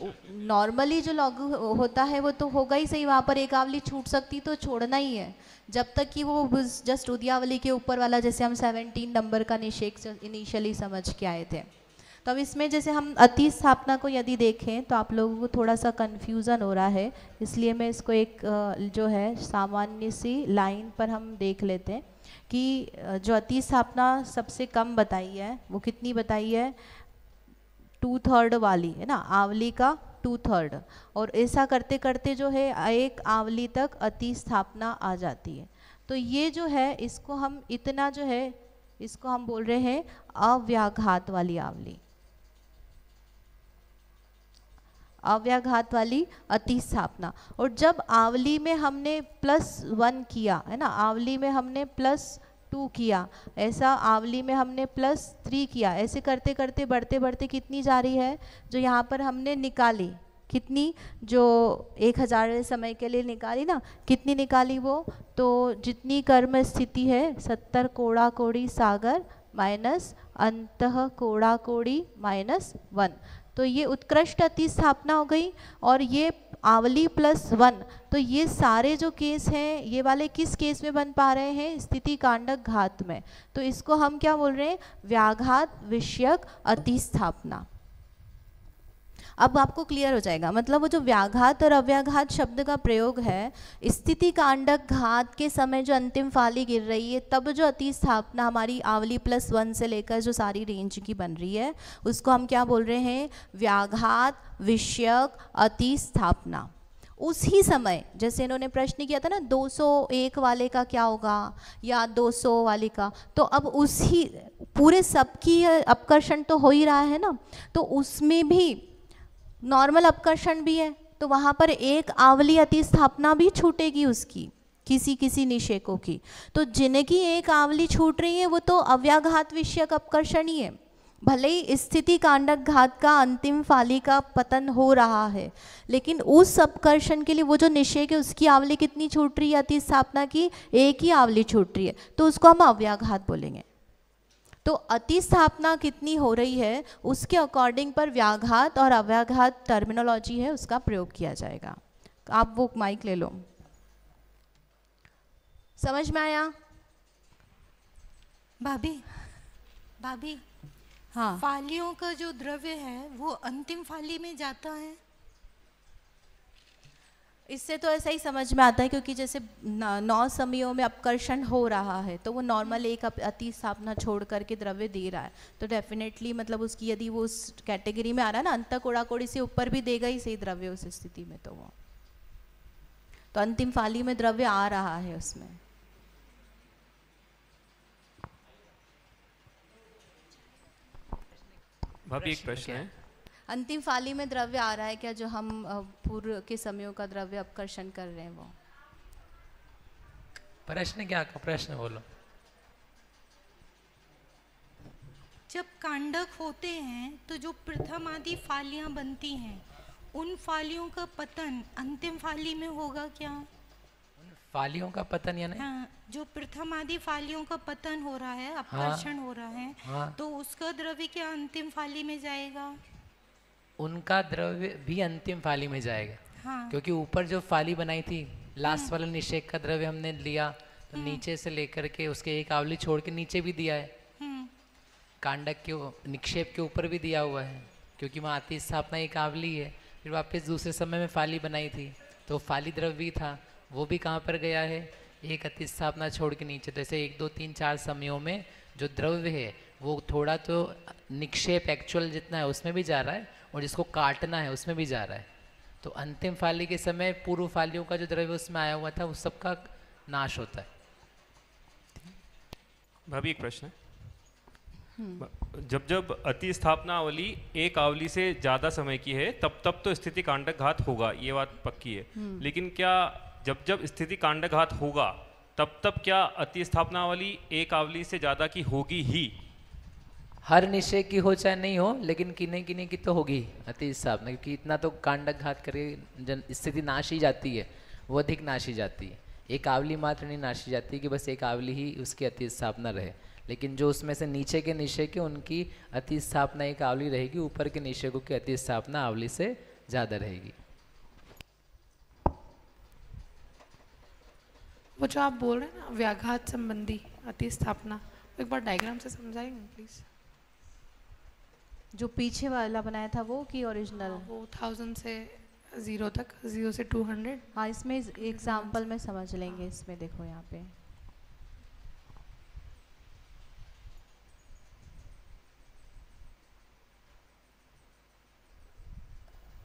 नॉर्मली जो लागू होता है वो तो होगा ही सही, वहाँ पर एक आवली छूट सकती तो छोड़ना ही है, जब तक कि वो जस्ट उद्यावली के ऊपर वाला, जैसे हम 17 नंबर का निषेक इनिशियली समझ के आए थे। तो अब इसमें जैसे हम अति स्थापना को यदि देखें तो आप लोगों को थोड़ा सा कन्फ्यूज़न हो रहा है, इसलिए मैं इसको एक जो है सामान्य सी लाइन पर हम देख लेते हैं कि जो अति स्थापना सबसे कम बताई है वो कितनी बताई है? 2/3 वाली है ना, आवली का 2/3, और ऐसा करते करते जो है एक आवली तक अति स्थापना आ जाती है। तो ये जो है इसको हम इतना जो है इसको हम बोल रहे हैं अव्याघात वाली आवली, अव्याघात वाली अति स्थापना। और जब आवली में हमने +1 किया है ना, आवली में हमने +2 किया, ऐसा आवली में हमने +3 किया, ऐसे करते करते बढ़ते बढ़ते कितनी जा रही है जो यहाँ पर हमने निकाली, कितनी जो 1000 समय के लिए निकाली ना, कितनी निकाली वो? तो जितनी कर्म स्थिति है 70 कोड़ा कोड़ी सागर माइनस अंतः कोड़ा कोड़ी -1, तो ये उत्कृष्ट अति स्थापना हो गई। और ये आवली +1, तो ये सारे जो केस हैं ये वाले किस केस में बन पा रहे हैं? स्थिति कांडक घात में। तो इसको हम क्या बोल रहे हैं? व्याघात विषयक अति स्थापना। अब आपको क्लियर हो जाएगा, मतलब वो जो व्याघात और अव्याघात शब्द का प्रयोग है, स्थिति कांडक घात के समय जो अंतिम फाली गिर रही है तब जो अति स्थापना हमारी आवली +1 से लेकर जो सारी रेंज की बन रही है उसको हम क्या बोल रहे हैं? व्याघात विषयक अति स्थापना। उसी समय जैसे इन्होंने प्रश्न किया था ना 201 वाले का क्या होगा या 200 वाले का, तो अब उसी पूरे सबकी अपकर्षण तो हो ही रहा है ना, तो उसमें भी नॉर्मल अपकर्षण भी है, तो वहाँ पर एक आवली अति स्थापना भी छूटेगी उसकी, किसी किसी निषेकों की। तो जिनकी एक आवली छूट रही है वो तो अव्याघात विषयक अपकर्षण ही है, भले ही स्थिति कांडक घात का अंतिम फाली का पतन हो रहा है, लेकिन उस अपकर्षण के लिए वो जो निषेक है उसकी आवली कितनी छूट रही है? अति स्थापना की एक ही आवली छूट रही है, तो उसको हम अव्याघात बोलेंगे। तो अति स्थापना कितनी हो रही है उसके अकॉर्डिंग पर व्याघात और अव्याघात टर्मिनोलॉजी है उसका प्रयोग किया जाएगा। आप वो माइक ले लो, समझ में आया? भाभी हाँ, फालियों का जो द्रव्य है वो अंतिम फाली में जाता है। इससे तो ऐसा ही समझ में आता है, क्योंकि जैसे 9 समयों में अपकर्षण हो रहा है तो वो नॉर्मल एक अति स्थापना छोड़ करके द्रव्य दे रहा है, तो डेफिनेटली मतलब उसकी यदि वो उस कैटेगरी में आ रहा है ना, अंत कोड़ा कोड़ी से ऊपर भी देगा ही सही द्रव्य उस स्थिति में, तो वो तो अंतिम फाली में द्रव्य आ रहा है उसमें। भाभी एक प्रश्न है, अंतिम फाली में द्रव्य आ रहा है क्या जो हम पूर्व के समयों का द्रव्य अपकर्षण कर रहे हैं वो? प्रश्न क्या? प्रश्न बोलो। जब कांडक होते हैं तो जो प्रथम आदि फालियां बनती हैं, उन फालियों का पतन अंतिम फाली में होगा क्या? फालियों का पतन यानी? हाँ, जो प्रथम आदि फालियों का पतन हो रहा है, अपकर्षण हो रहा है, तो उसका द्रव्य क्या अंतिम फाली में जाएगा? उनका द्रव्य भी अंतिम फाली में जाएगा। हाँ। क्योंकि ऊपर जो फाली बनाई थी लास्ट वाला निषेक का द्रव्य हमने लिया, तो नीचे से लेकर के उसके एक आवली छोड़ के नीचे भी दिया है, कांडक के निक्षेप के ऊपर भी दिया हुआ है, क्योंकि वहाँ अति स्थापना एक आवली है। फिर वापस दूसरे समय में फाली बनाई थी तो फाली द्रव्य भी था, वो भी कहाँ पर गया है? एक अति स्थापना छोड़ के नीचे। तो ऐसे 1 2 3 4 समयों में जो द्रव्य है वो थोड़ा तो निक्षेप एक्चुअल जितना है उसमें भी जा रहा है, और जिसको काटना है उसमें भी जा रहा है। तो अंतिम फाली के समय पूर्व फालियों का जो द्रव्य उसमें आया हुआ था उस सबका नाश होता है। भाभी एक प्रश्न है, जब जब अति स्थापना आवली एक आवली से ज़्यादा समय की है तब तब तो स्थिति कांडक घात होगा, ये बात पक्की है। लेकिन क्या जब जब स्थिति कांडक घात होगा तब तब क्या अति स्थापना आवली एक आवली से ज़्यादा की होगी ही? हर निश्चय की हो चाहे नहीं हो, लेकिन किन्हीं किन्हीं की तो होगी अति स्थापना, क्योंकि इतना तो कांडक घात करके स्थिति नाश ही जाती है, वो अधिक नाश ही जाती है। एक आवली मात्र नहीं नाशी जाती कि बस एक आवली ही उसकी अति स्थापना रहे, लेकिन जो उसमें से नीचे के निश्चय की उनकी अति स्थापना एक आवली रहेगी, ऊपर के निश्चयों की अति स्थापना आवली से ज़्यादा रहेगी। वो जो आप बोल रहे हैं ना व्याघात संबंधी अति स्थापना, एक बार डायग्राम से समझाएंगे प्लीज? जो पीछे वाला बनाया था वो कि ओरिजिनल? वो 1000 से 0 तक, 0 से 200। हाँ, इसमें एग्जाम्पल में समझ लेंगे। इसमें देखो यहाँ पे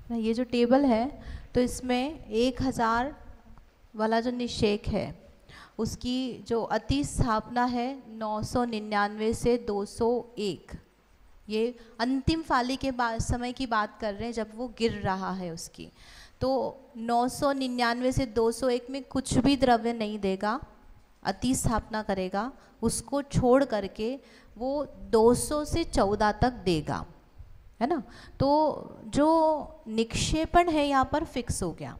ना, ये जो टेबल है तो इसमें 1000 वाला जो निषेक है उसकी जो अति स्थापना है 999 से 201। ये अंतिम फाली के बाद समय की बात कर रहे हैं जब वो गिर रहा है उसकी। तो 999 से 201 में कुछ भी द्रव्य नहीं देगा, अति स्थापना करेगा, उसको छोड़ करके वो 200 से 14 तक देगा, है ना। तो जो निक्षेपण है यहाँ पर फिक्स हो गया।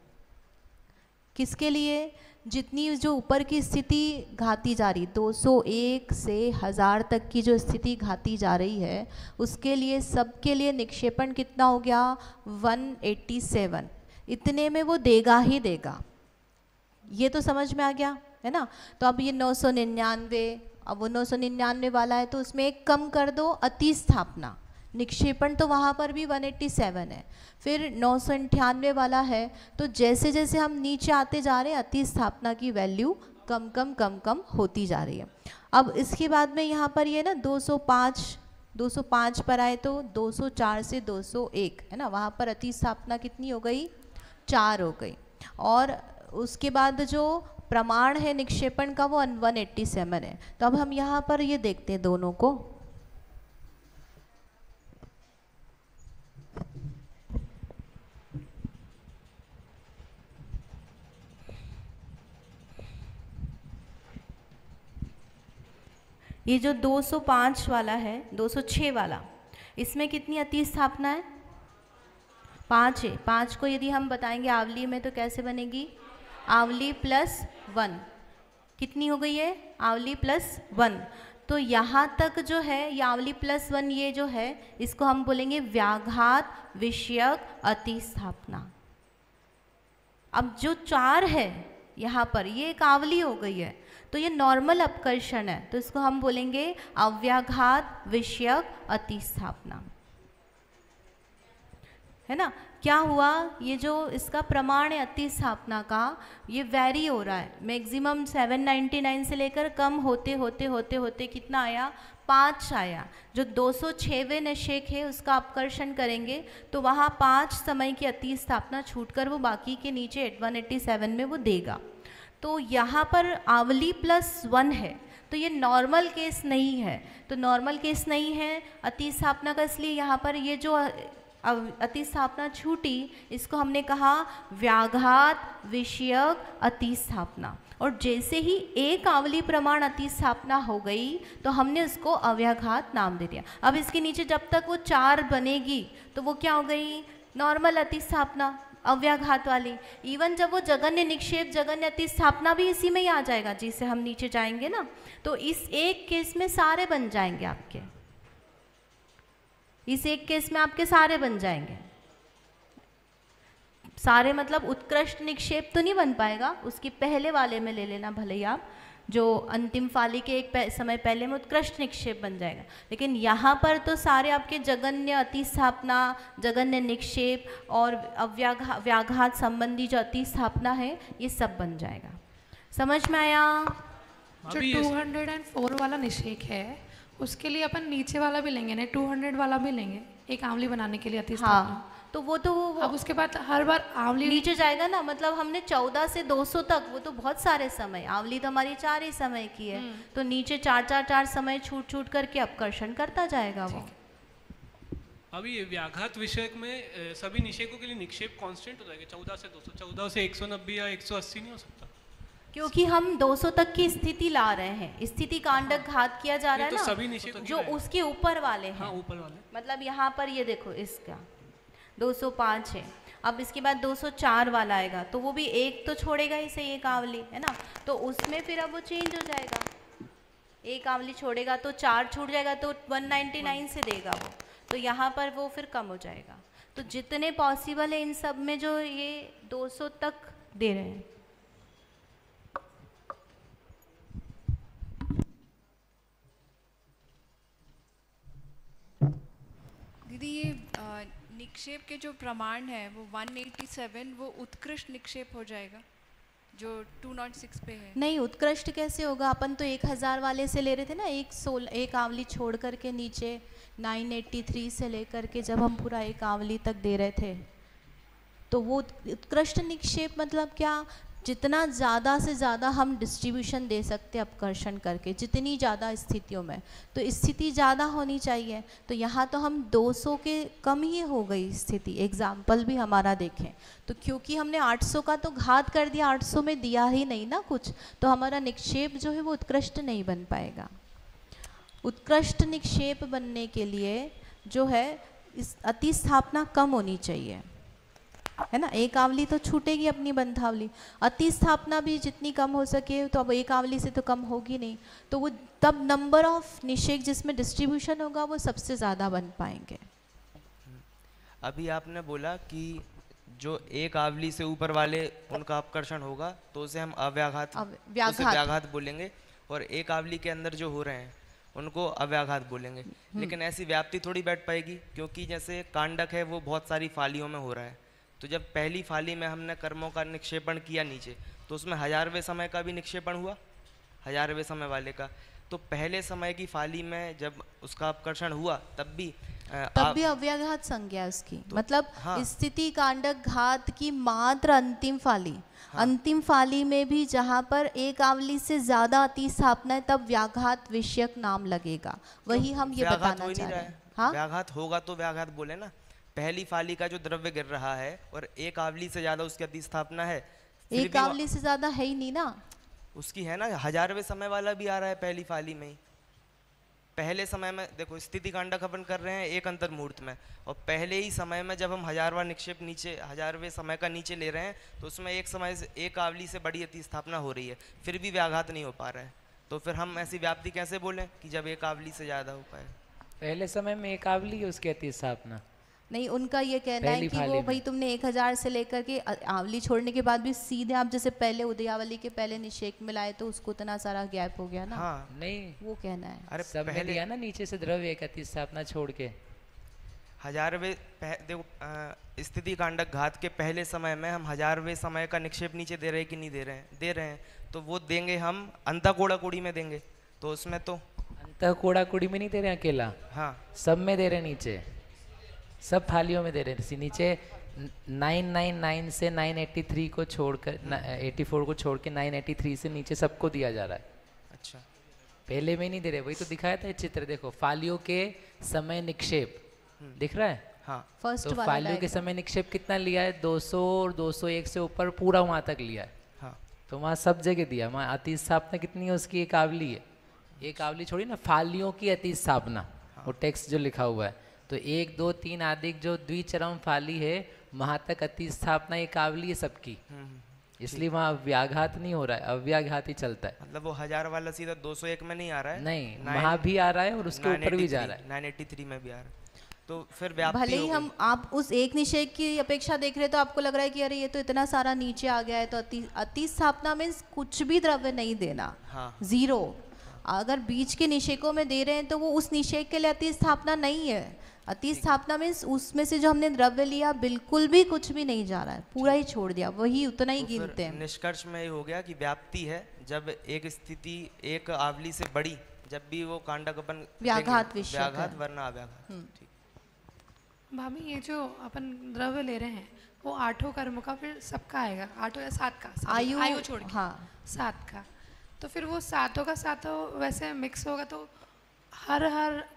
किसके लिए? जितनी जो ऊपर की स्थिति घाती जा रही 201 से 1000 तक की जो स्थिति घाती जा रही है उसके लिए, सबके लिए निक्षेपण कितना हो गया? 187। इतने में वो देगा ही देगा, ये तो समझ में आ गया, है ना। तो अब ये 999, अब वो 999 वाला है तो उसमें एक कम कर दो अति स्थापना, निक्षेपण तो वहाँ पर भी 187 है। फिर 998 वाला है तो जैसे जैसे हम नीचे आते जा रहे हैं अति स्थापना की वैल्यू कम कम कम कम होती जा रही है। अब इसके बाद में यहाँ पर ये ना 205 पर आए तो 204 से 201, है ना, वहाँ पर अति स्थापना कितनी हो गई? 4 हो गई। और उसके बाद जो प्रमाण है निक्षेपण का वो 187 है। तो अब हम यहाँ पर ये देखते हैं दोनों को। ये जो 205 वाला है, 206 वाला, इसमें कितनी अति स्थापना है? 5 है। 5 को यदि हम बताएंगे आवली में तो कैसे बनेगी? आवली प्लस 1। कितनी हो गई है? आवली प्लस 1। तो यहाँ तक जो है ये आवली प्लस 1, ये जो है इसको हम बोलेंगे व्याघात विषयक अति स्थापना। अब जो 4 है यहाँ पर ये एक आवली हो गई है तो ये नॉर्मल अपकर्षण है, तो इसको हम बोलेंगे अव्याघात विषयक अति स्थापना, है ना। क्या हुआ? ये जो इसका प्रमाण है अति स्थापना का ये वैरी हो रहा है। मैक्सिमम 799 से लेकर कम होते होते होते होते कितना आया? 5 आया। जो 206वें निषेक है उसका अपकर्षण करेंगे तो वहाँ 5 समय की अति स्थापना छूटकर वो बाकी के नीचे 187 में वो देगा। तो यहाँ पर आवली प्लस 1 है तो ये नॉर्मल केस नहीं है। तो नॉर्मल केस नहीं है अति स्थापना का, इसलिए यहाँ पर ये जो अति स्थापना छूटी इसको हमने कहा व्याघात विषयक अति स्थापना। और जैसे ही एक आवली प्रमाण अतिस्थापना हो गई तो हमने उसको अव्याघात नाम दे दिया। अब इसके नीचे जब तक वो 4 बनेगी तो वो क्या हो गई, नॉर्मल अतिस्थापना, अव्याघात वाली। इवन जब वो जगन्य निक्षेप, जगन्य अतिस्थापना भी इसी में ही आ जाएगा, जिससे हम नीचे जाएंगे ना, तो इस एक केस में सारे बन जाएंगे आपके, इस एक केस में आपके सारे बन जाएंगे। सारे मतलब उत्कृष्ट निक्षेप तो नहीं बन पाएगा, उसकी पहले वाले में ले लेना भले ही आप, जो अंतिम फाली के एक समय पहले में उत्कृष्ट निक्षेप बन जाएगा। लेकिन यहाँ पर तो सारे आपके जगन्य अतिस्थापना, जगन्य निक्षेप और व्याघात संबंधी जो अतिस्थापना है ये सब बन जाएगा। समझ में आया? जो 204 वाला निषेक है उसके लिए अपन नीचे वाला भी लेंगे ना, 200 वाला भी लेंगे एक आंवली बनाने के लिए अतिस्थापना। हाँ, तो वो तो अब उसके बाद हर बार आंवली नीचे जाएगा ना, मतलब हमने 14 से 200 तक, वो तो बहुत सारे समय, आंवली तो हमारी 4 ही समय की है, तो नीचे 4 समय छूट छूट करके अपकर्षण करता जाएगा वो। अभी ये व्याघात विषयक में सभी निषेकों के लिए निक्षेप कांस्टेंट हो जाएगा 14 से 200, 14 से 190 या 180 नहीं हो सकता? क्योंकि हम 200 तक की स्थिति ला रहे हैं, स्थिति कांडक घात किया जा रहा है तो ना, सभी निषेकों जो उसके ऊपर वाले हैं। हाँ, ऊपर वाले, मतलब यहाँ पर ये देखो, इसका 205 है, अब इसके बाद 204 वाला आएगा, तो वो भी एक तो छोड़ेगा ही सही, एक आवली है ना, तो उसमें फिर अब वो चेंज हो जाएगा, एक आवली छोड़ेगा तो 4 छूट जाएगा, तो 199 से देगा वो, तो यहाँ पर वो फिर कम हो जाएगा। तो जितने पॉसिबल है इन सब में जो ये 200 तक दे रहे हैं। दीदी ये निक्षेप के जो प्रमाण है वो 187 वो उत्कृष्ट निक्षेप हो जाएगा जो 206 पे है? नहीं, उत्कृष्ट कैसे होगा, अपन तो 1000 वाले से ले रहे थे ना, एक आवली छोड़ करके नीचे 983 से लेकर के जब हम पूरा एक आवली तक दे रहे थे, तो वो उत्कृष्ट निक्षेप मतलब क्या, जितना ज़्यादा से ज़्यादा हम डिस्ट्रीब्यूशन दे सकते अपकर्षण करके, जितनी ज़्यादा स्थितियों में, तो स्थिति ज़्यादा होनी चाहिए, तो यहाँ तो हम 200 के कम ही हो गई स्थिति। एग्जाम्पल भी हमारा देखें तो क्योंकि हमने 800 का तो घात कर दिया, 800 में दिया ही नहीं ना कुछ, तो हमारा निक्षेप जो है वो उत्कृष्ट नहीं बन पाएगा। उत्कृष्ट निक्षेप बनने के लिए जो है इस अतिस्थापना कम होनी चाहिए, है ना, एक आवली तो छूटेगी अपनी बंधावली, अतिस्थापना भी जितनी कम हो सके, तो अब एक आवली से तो कम होगी नहीं, तो वो तब नंबर ऑफ निषेक जिसमें डिस्ट्रीब्यूशन होगा वो सबसे ज़्यादा बन पाएंगे। अभी आपने बोला कि जो एक आवली से ऊपर वाले उनका अपकर्षण होगा तो उसे हम व्याघात बोलेंगे, और एक आवली के अंदर जो हो रहे हैं उनको अव्याघात बोलेंगे। लेकिन ऐसी व्याप्ति थोड़ी बैठ पाएगी, क्योंकि जैसे कांडक है वो बहुत सारी फालियों में हो रहा है, तो जब पहली फाली में हमने कर्मों का निक्षेपण किया नीचे, तो उसमें 1000वें समय का भी निक्षेपण हुआ, 1000वें समय वाले का, तो पहले समय की फाली में जब उसका अपकर्षण हुआ तब भी अव्याघात संज्ञा उसकी, तो, मतलब हाँ, स्थिति कांडक घात की मात्र अंतिम फाली, हाँ, अंतिम फाली में भी जहाँ पर एक आवली से ज्यादा अतिस्थापना है तब व्याघात विषयक नाम लगेगा, वही हम ये बताना चाह रहे हैं। हाँ, व्याघात होगा तो व्याघात बोले ना, पहली फाली का जो द्रव्य गिर रहा है और एक आवली से ज्यादा उसकी अतिस्थापना है, एक आवली से ज्यादा है ही नहीं ना, उसकी है ना, 1000वें समय वाला भी आ रहा है पहली फाली में ही। पहले समय में देखो स्थिति कांडक अपन कर रहे हैं एक अंतर मुहूर्त में, और पहले ही समय में जब हम 1000वां निक्षेप नीचे 1000वें समय का नीचे ले रहे हैं, तो उसमें एक समय से एक आवली से बड़ी अतिस्थापना हो रही है, फिर भी व्याघात नहीं हो पा रहा है, तो फिर हम ऐसी व्याप्ति कैसे बोलें कि जब एक आवली से ज्यादा हो पाए? पहले समय में एक आवली उसकी अतिस्थापना नहीं, उनका ये कहना है कि वो भाई तुमने 1000 से लेकर के आवली छोड़ने के बाद भी सीधे आप जैसे पहले उदयावली के पहले निषेक में लाए तो उसको इतना सारा गैप हो गया ना। हाँ, नहीं वो कहना है, अरे सब में दिया ना नीचे से द्रव्य एक अतिस्थापना छोड़ के। 1000वें देखो स्थिति कांडक घात के पहले समय में हम 1000वें समय का निक्षेप नीचे दे रहे हैं कि नहीं दे रहे हैं? दे रहे हैं, तो वो देंगे हम अंतःकोड़ा कोड़ी में देंगे, तो उसमें तो अंतःकोड़ा कोड़ी में नहीं दे रहे हैं अकेला, हाँ सब में दे रहे हैं, नीचे सब थालियों में दे रहे हैं। नीचे 999 से 983 को छोड़कर 84 को छोड़ के 983 से नीचे सबको दिया जा रहा है। अच्छा, पहले में नहीं दे रहे, वही तो दिखाया था चित्र, देखो फालियों के समय निक्षेप दिख रहा है। हाँ, तो फालियों के समय निक्षेप कितना लिया है? 200 और 201 से ऊपर पूरा वहां तक लिया है। हाँ, तो वहाँ सब जगह दिया, वहाँ अति स्थापना कितनी है उसकी, एक आवली है। एक आवली छोड़ी ना, फालियों की अति स्थापना, वो टेक्स्ट जो लिखा हुआ है, तो 1 2 3 आदि जो द्विचरम फाली है वहाँ तक अति स्थापना एक आवली है सबकी, इसलिए वहाँ व्याघात नहीं हो रहा है, अव्याघात ही चलता है। मतलब वो 1000 वाला सीधा 201 में नहीं आ रहा है, नहीं वहाँ भी आ रहा है और उसके ऊपर भी जा रहा है, 983 में भी आ रहा है। तो फिर व्याप्ति भले ही हम आप उस एक निषेध की अपेक्षा देख रहे तो आपको लग रहा है कि अरे ये तो इतना सारा नीचे आ गया है, तो अति स्थापना मीन्स कुछ भी द्रव्य नहीं देना, जीरो। अगर बीच के निषेकों में दे रहे हैं तो वो उस निषेक के लिए अति स्थापना नहीं है। अति स्थापना मीन्स उसमें से जो हमने द्रव्य लिया बिल्कुल भी कुछ भी नहीं जा रहा है, पूरा ही छोड़ दिया, वही उतना ही गिनते हैं। निष्कर्ष में ये हो गया कि व्याप्ति है जब एक स्थिति एक आवली से बड़ी, जब भी वो कांडक अपन व्याघात विषय, व्याघात वरना अव्याघात। भाभी ये जो अपन द्रव्य ले रहे हैं वो 8 कर्म का फिर सबका आएगा, 8 या 7 का, आयु छोड़ के, हाँ 7 का, तो फिर वो 7 का 7 वैसे मिक्स होगा तो हर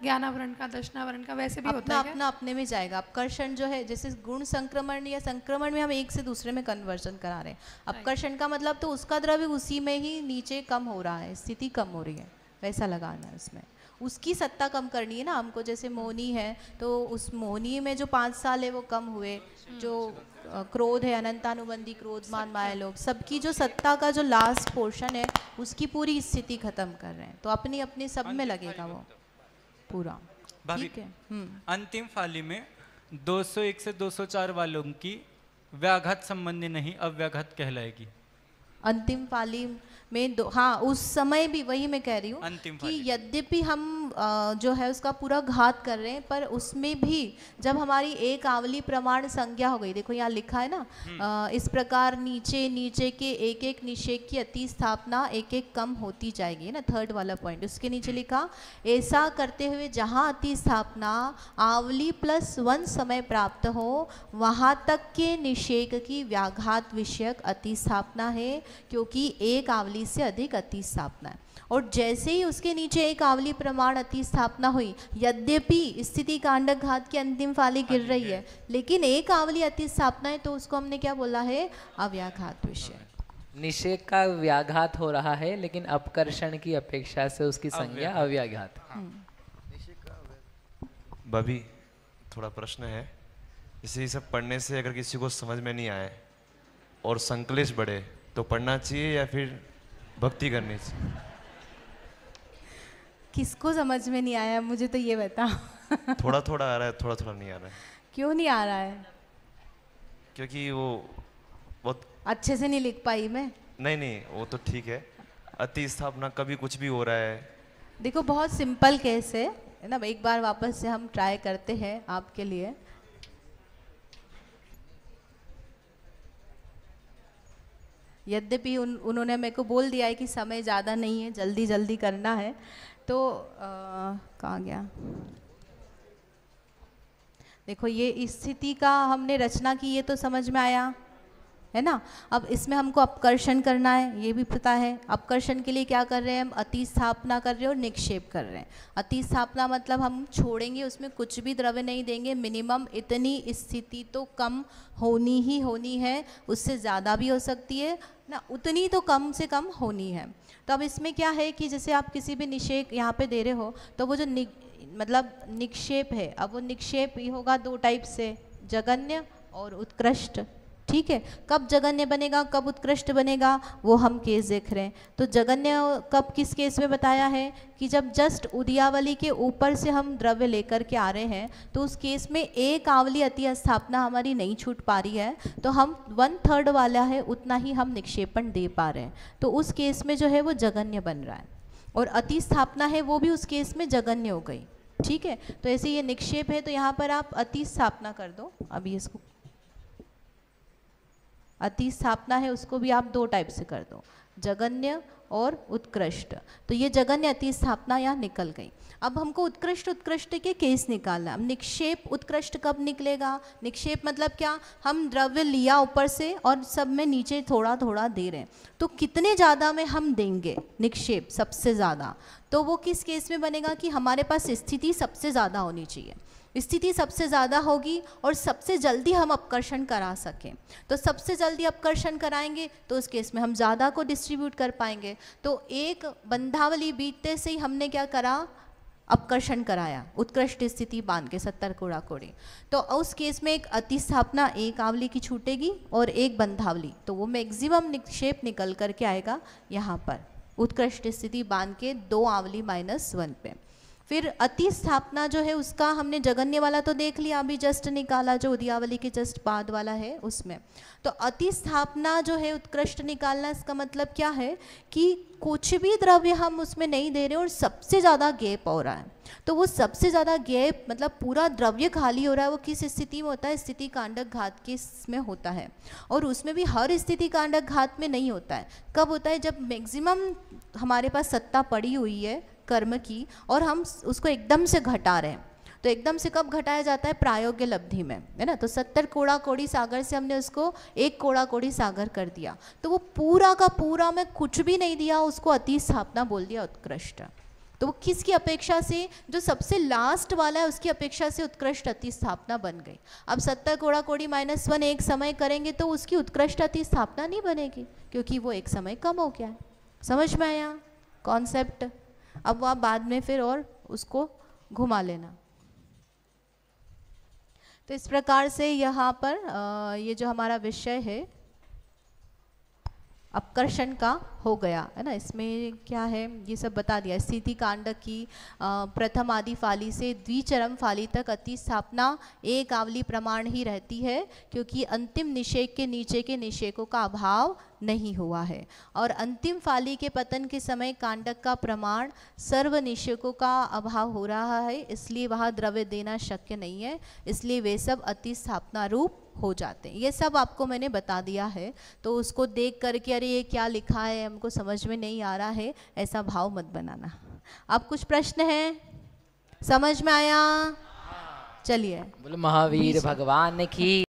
ज्ञानावरण का दर्शनावरण का वैसे भी होता है अपना अपने में जाएगा। अपकर्षण जो है, जैसे गुण संक्रमण या संक्रमण में हम एक से दूसरे में कन्वर्जन करा रहे हैं, अपकर्षण का मतलब तो उसका द्रव्य उसी में ही नीचे कम हो रहा है, स्थिति कम हो रही है, वैसा लगाना है उसमें, उसकी सत्ता कम करनी है ना हमको। जैसे मोहनी है तो उस मोहनी में जो 5 साल है वो कम हुए, जो क्रोध है अनंतानुबंधी क्रोध मान माया लोग, सबकी जो सत्ता का जो लास्ट पोर्शन है उसकी पूरी स्थिति खत्म कर रहे हैं, तो अपनी अपनी सब में लगेगा वो पूरा, ठीक है। अंतिम फाली में 201 से 204 वालों की व्याघात संबंधी नहीं अव्याघात कहलाएगी। अंतिम पाली में हाँ उस समय भी वही मैं कह रही हूँ कि यद्यपि हम जो है उसका पूरा घात कर रहे हैं, पर उसमें भी जब हमारी एक आवली प्रमाण संज्ञा हो गई, देखो यहाँ लिखा है ना, इस प्रकार नीचे नीचे के एक एक निषेक की अति स्थापना एक एक कम होती जाएगी ना, 3rd वाला पॉइंट, उसके नीचे लिखा ऐसा करते हुए जहाँ अति स्थापना आवली +1 समय प्राप्त हो वहाँ तक के निषेक की व्याघात विषयक अति स्थापना है, क्योंकि एक आवली से अधिक अति स्थापना है। और जैसे ही उसके नीचे एक आवली प्रमाण अति स्थापना हुई, यद्यपि स्थिति कांडक घात की अंतिम फाली गिर रही है, लेकिन एक आवली अति स्थापना है, तो उसको हमने क्या बोला है, अव्याघात विषय। निषेक का व्याघात हो रहा है, लेकिन अपकर्षण की अपेक्षा से उसकी संज्ञा अव्याघात। भाभी थोड़ा प्रश्न है, इसे सब पढ़ने से अगर किसी को समझ में नहीं आए और संकलेश बढ़े तो पढ़ना चाहिए या फिर भक्ति करनी चाहिए? किसको समझ में नहीं आया मुझे तो ये बता। थोड़ा थोड़ा आ रहा है, थोड़ा थोड़ा नहीं आ रहा है। क्यों नहीं आ रहा है? क्योंकि वो बहुत अच्छे से नहीं लिख पाई मैं। नहीं वो तो ठीक है, अति स्थापना कभी कुछ भी हो रहा है। देखो बहुत सिंपल केस है ना, एक बार वापस से हम ट्राई करते हैं आपके लिए। यद्यपि उन्होंने मेरे को बोल दिया है कि समय ज़्यादा नहीं है, जल्दी जल्दी करना है, तो कहाँ गया, देखो ये स्थिति का हमने रचना की, ये तो समझ में आया है ना। अब इसमें हमको अपकर्षण करना है, ये भी पता है। अपकर्षण के लिए क्या कर रहे हैं हम, अति स्थापना कर रहे हैं और निक्षेप कर रहे हैं। अति स्थापना मतलब हम छोड़ेंगे, उसमें कुछ भी द्रव्य नहीं देंगे, मिनिमम इतनी स्थिति तो कम होनी ही होनी है, उससे ज़्यादा भी हो सकती है ना, उतनी तो कम से कम होनी है। तो अब इसमें क्या है कि जैसे आप किसी भी निषेक यहाँ पे दे रहे हो, तो वो जो मतलब निक्षेप है, अब वो निक्षेप ही होगा 2 टाइप से, जगन्य और उत्कृष्ट, ठीक है। कब जगन्य बनेगा, कब उत्कृष्ट बनेगा, वो हम केस देख रहे हैं। तो जगन्य कब किस केस में बताया है कि जब जस्ट उदयावली के ऊपर से हम द्रव्य लेकर के आ रहे हैं, तो उस केस में एक आवली अति स्थापना हमारी नहीं छूट पा रही है, तो हम 1/3 वाला है उतना ही हम निक्षेपण दे पा रहे हैं, तो उस केस में जो है वो जगन्य बन रहा है। और अति स्थापना है वो भी उस केस में जगन्य हो गई, ठीक है। तो ऐसे ये निक्षेप है, तो यहाँ पर आप अति स्थापना कर दो। अभी इसको अति स्थापना है उसको भी आप 2 टाइप से कर दो, जगन्य और उत्कृष्ट। तो ये जगन्य अति स्थापना यहाँ निकल गई। अब हमको उत्कृष्ट के केस निकालना है। निक्षेप उत्कृष्ट कब निकलेगा, निक्षेप मतलब क्या, हम द्रव्य लिया ऊपर से और सब में नीचे थोड़ा थोड़ा दे रहे हैं, तो कितने ज़्यादा में हम देंगे निक्षेप सबसे ज़्यादा, तो वो किस केस में बनेगा कि हमारे पास स्थिति सबसे ज़्यादा होनी चाहिए। स्थिति सबसे ज़्यादा होगी और सबसे जल्दी हम अपकर्षण करा सकें। तो सबसे जल्दी अपकर्षण कराएंगे तो उस केस में हम ज़्यादा को डिस्ट्रीब्यूट कर पाएंगे। तो एक बंधावली बीतते से ही हमने क्या करा, अपकर्षण कराया उत्कृष्ट स्थिति बांध के 70 कोड़ा कोड़ी। तो उस केस में एक अतिस्थापना एक आवली की छूटेगी और एक बंधावली, तो वो मैक्सिमम निक्षेप निकल करके आएगा यहाँ पर उत्कृष्ट स्थिति बांध के 2 आवली -1 पे। फिर अतिस्थापना जो है उसका हमने जगन्य वाला तो देख लिया, अभी जस्ट निकाला जो उदयावली के जस्ट बाद वाला है उसमें। तो अतिस्थापना जो है उत्कृष्ट निकालना, इसका मतलब क्या है कि कुछ भी द्रव्य हम उसमें नहीं दे रहे और सबसे ज़्यादा गैप हो रहा है। तो वो सबसे ज़्यादा गैप मतलब पूरा द्रव्य खाली हो रहा है, वो किस स्थिति में होता है, स्थिति कांडक घात के इसमें होता है। और उसमें भी हर स्थिति कांडक घात में नहीं होता है। कब होता है, जब मैक्सिमम हमारे पास सत्ता पड़ी हुई है कर्म की और हम उसको एकदम से घटा रहे हैं। तो एकदम से कब घटाया जाता है, प्रायोग्य लब्धि में, है ना। तो 70 कोड़ा कोड़ी सागर से हमने उसको 1 कोड़ा कोड़ी सागर कर दिया, तो वो पूरा का पूरा में कुछ भी नहीं दिया, उसको अतिस्थापना बोल दिया उत्कृष्ट। तो वो किसकी अपेक्षा से, जो सबसे लास्ट वाला है उसकी अपेक्षा से उत्कृष्ट अतिस्थापना बन गई। अब 70 कोड़ा कोड़ी -1 एक समय करेंगे तो उसकी उत्कृष्ट अतिस्थापना नहीं बनेगी, क्योंकि वो एक समय कम हो गया है। समझ में आया कॉन्सेप्ट? अब वो आप बाद में फिर और उसको घुमा लेना। तो इस प्रकार से यहाँ पर ये जो हमारा विषय है अपकर्षण का हो गया, है ना। इसमें क्या है ये सब बता दिया। स्थिति कांडक की प्रथम आदि फाली से द्विचरम फाली तक अतिस्थापना एक आवली प्रमाण ही रहती है, क्योंकि अंतिम निषेक के नीचे के निषेकों का अभाव नहीं हुआ है। और अंतिम फाली के पतन के समय कांडक का प्रमाण सर्व निषेकों का अभाव हो रहा है, इसलिए वहाँ द्रव्य देना शक्य नहीं है, इसलिए वे सब अतिस्थापना रूप हो जाते हैं। ये सब आपको मैंने बता दिया है, तो उसको देख करके अरे ये क्या लिखा है हमको समझ में नहीं आ रहा है, ऐसा भाव मत बनाना। अब कुछ प्रश्न है, समझ में आया? चलिए, बोलो महावीर भगवान की।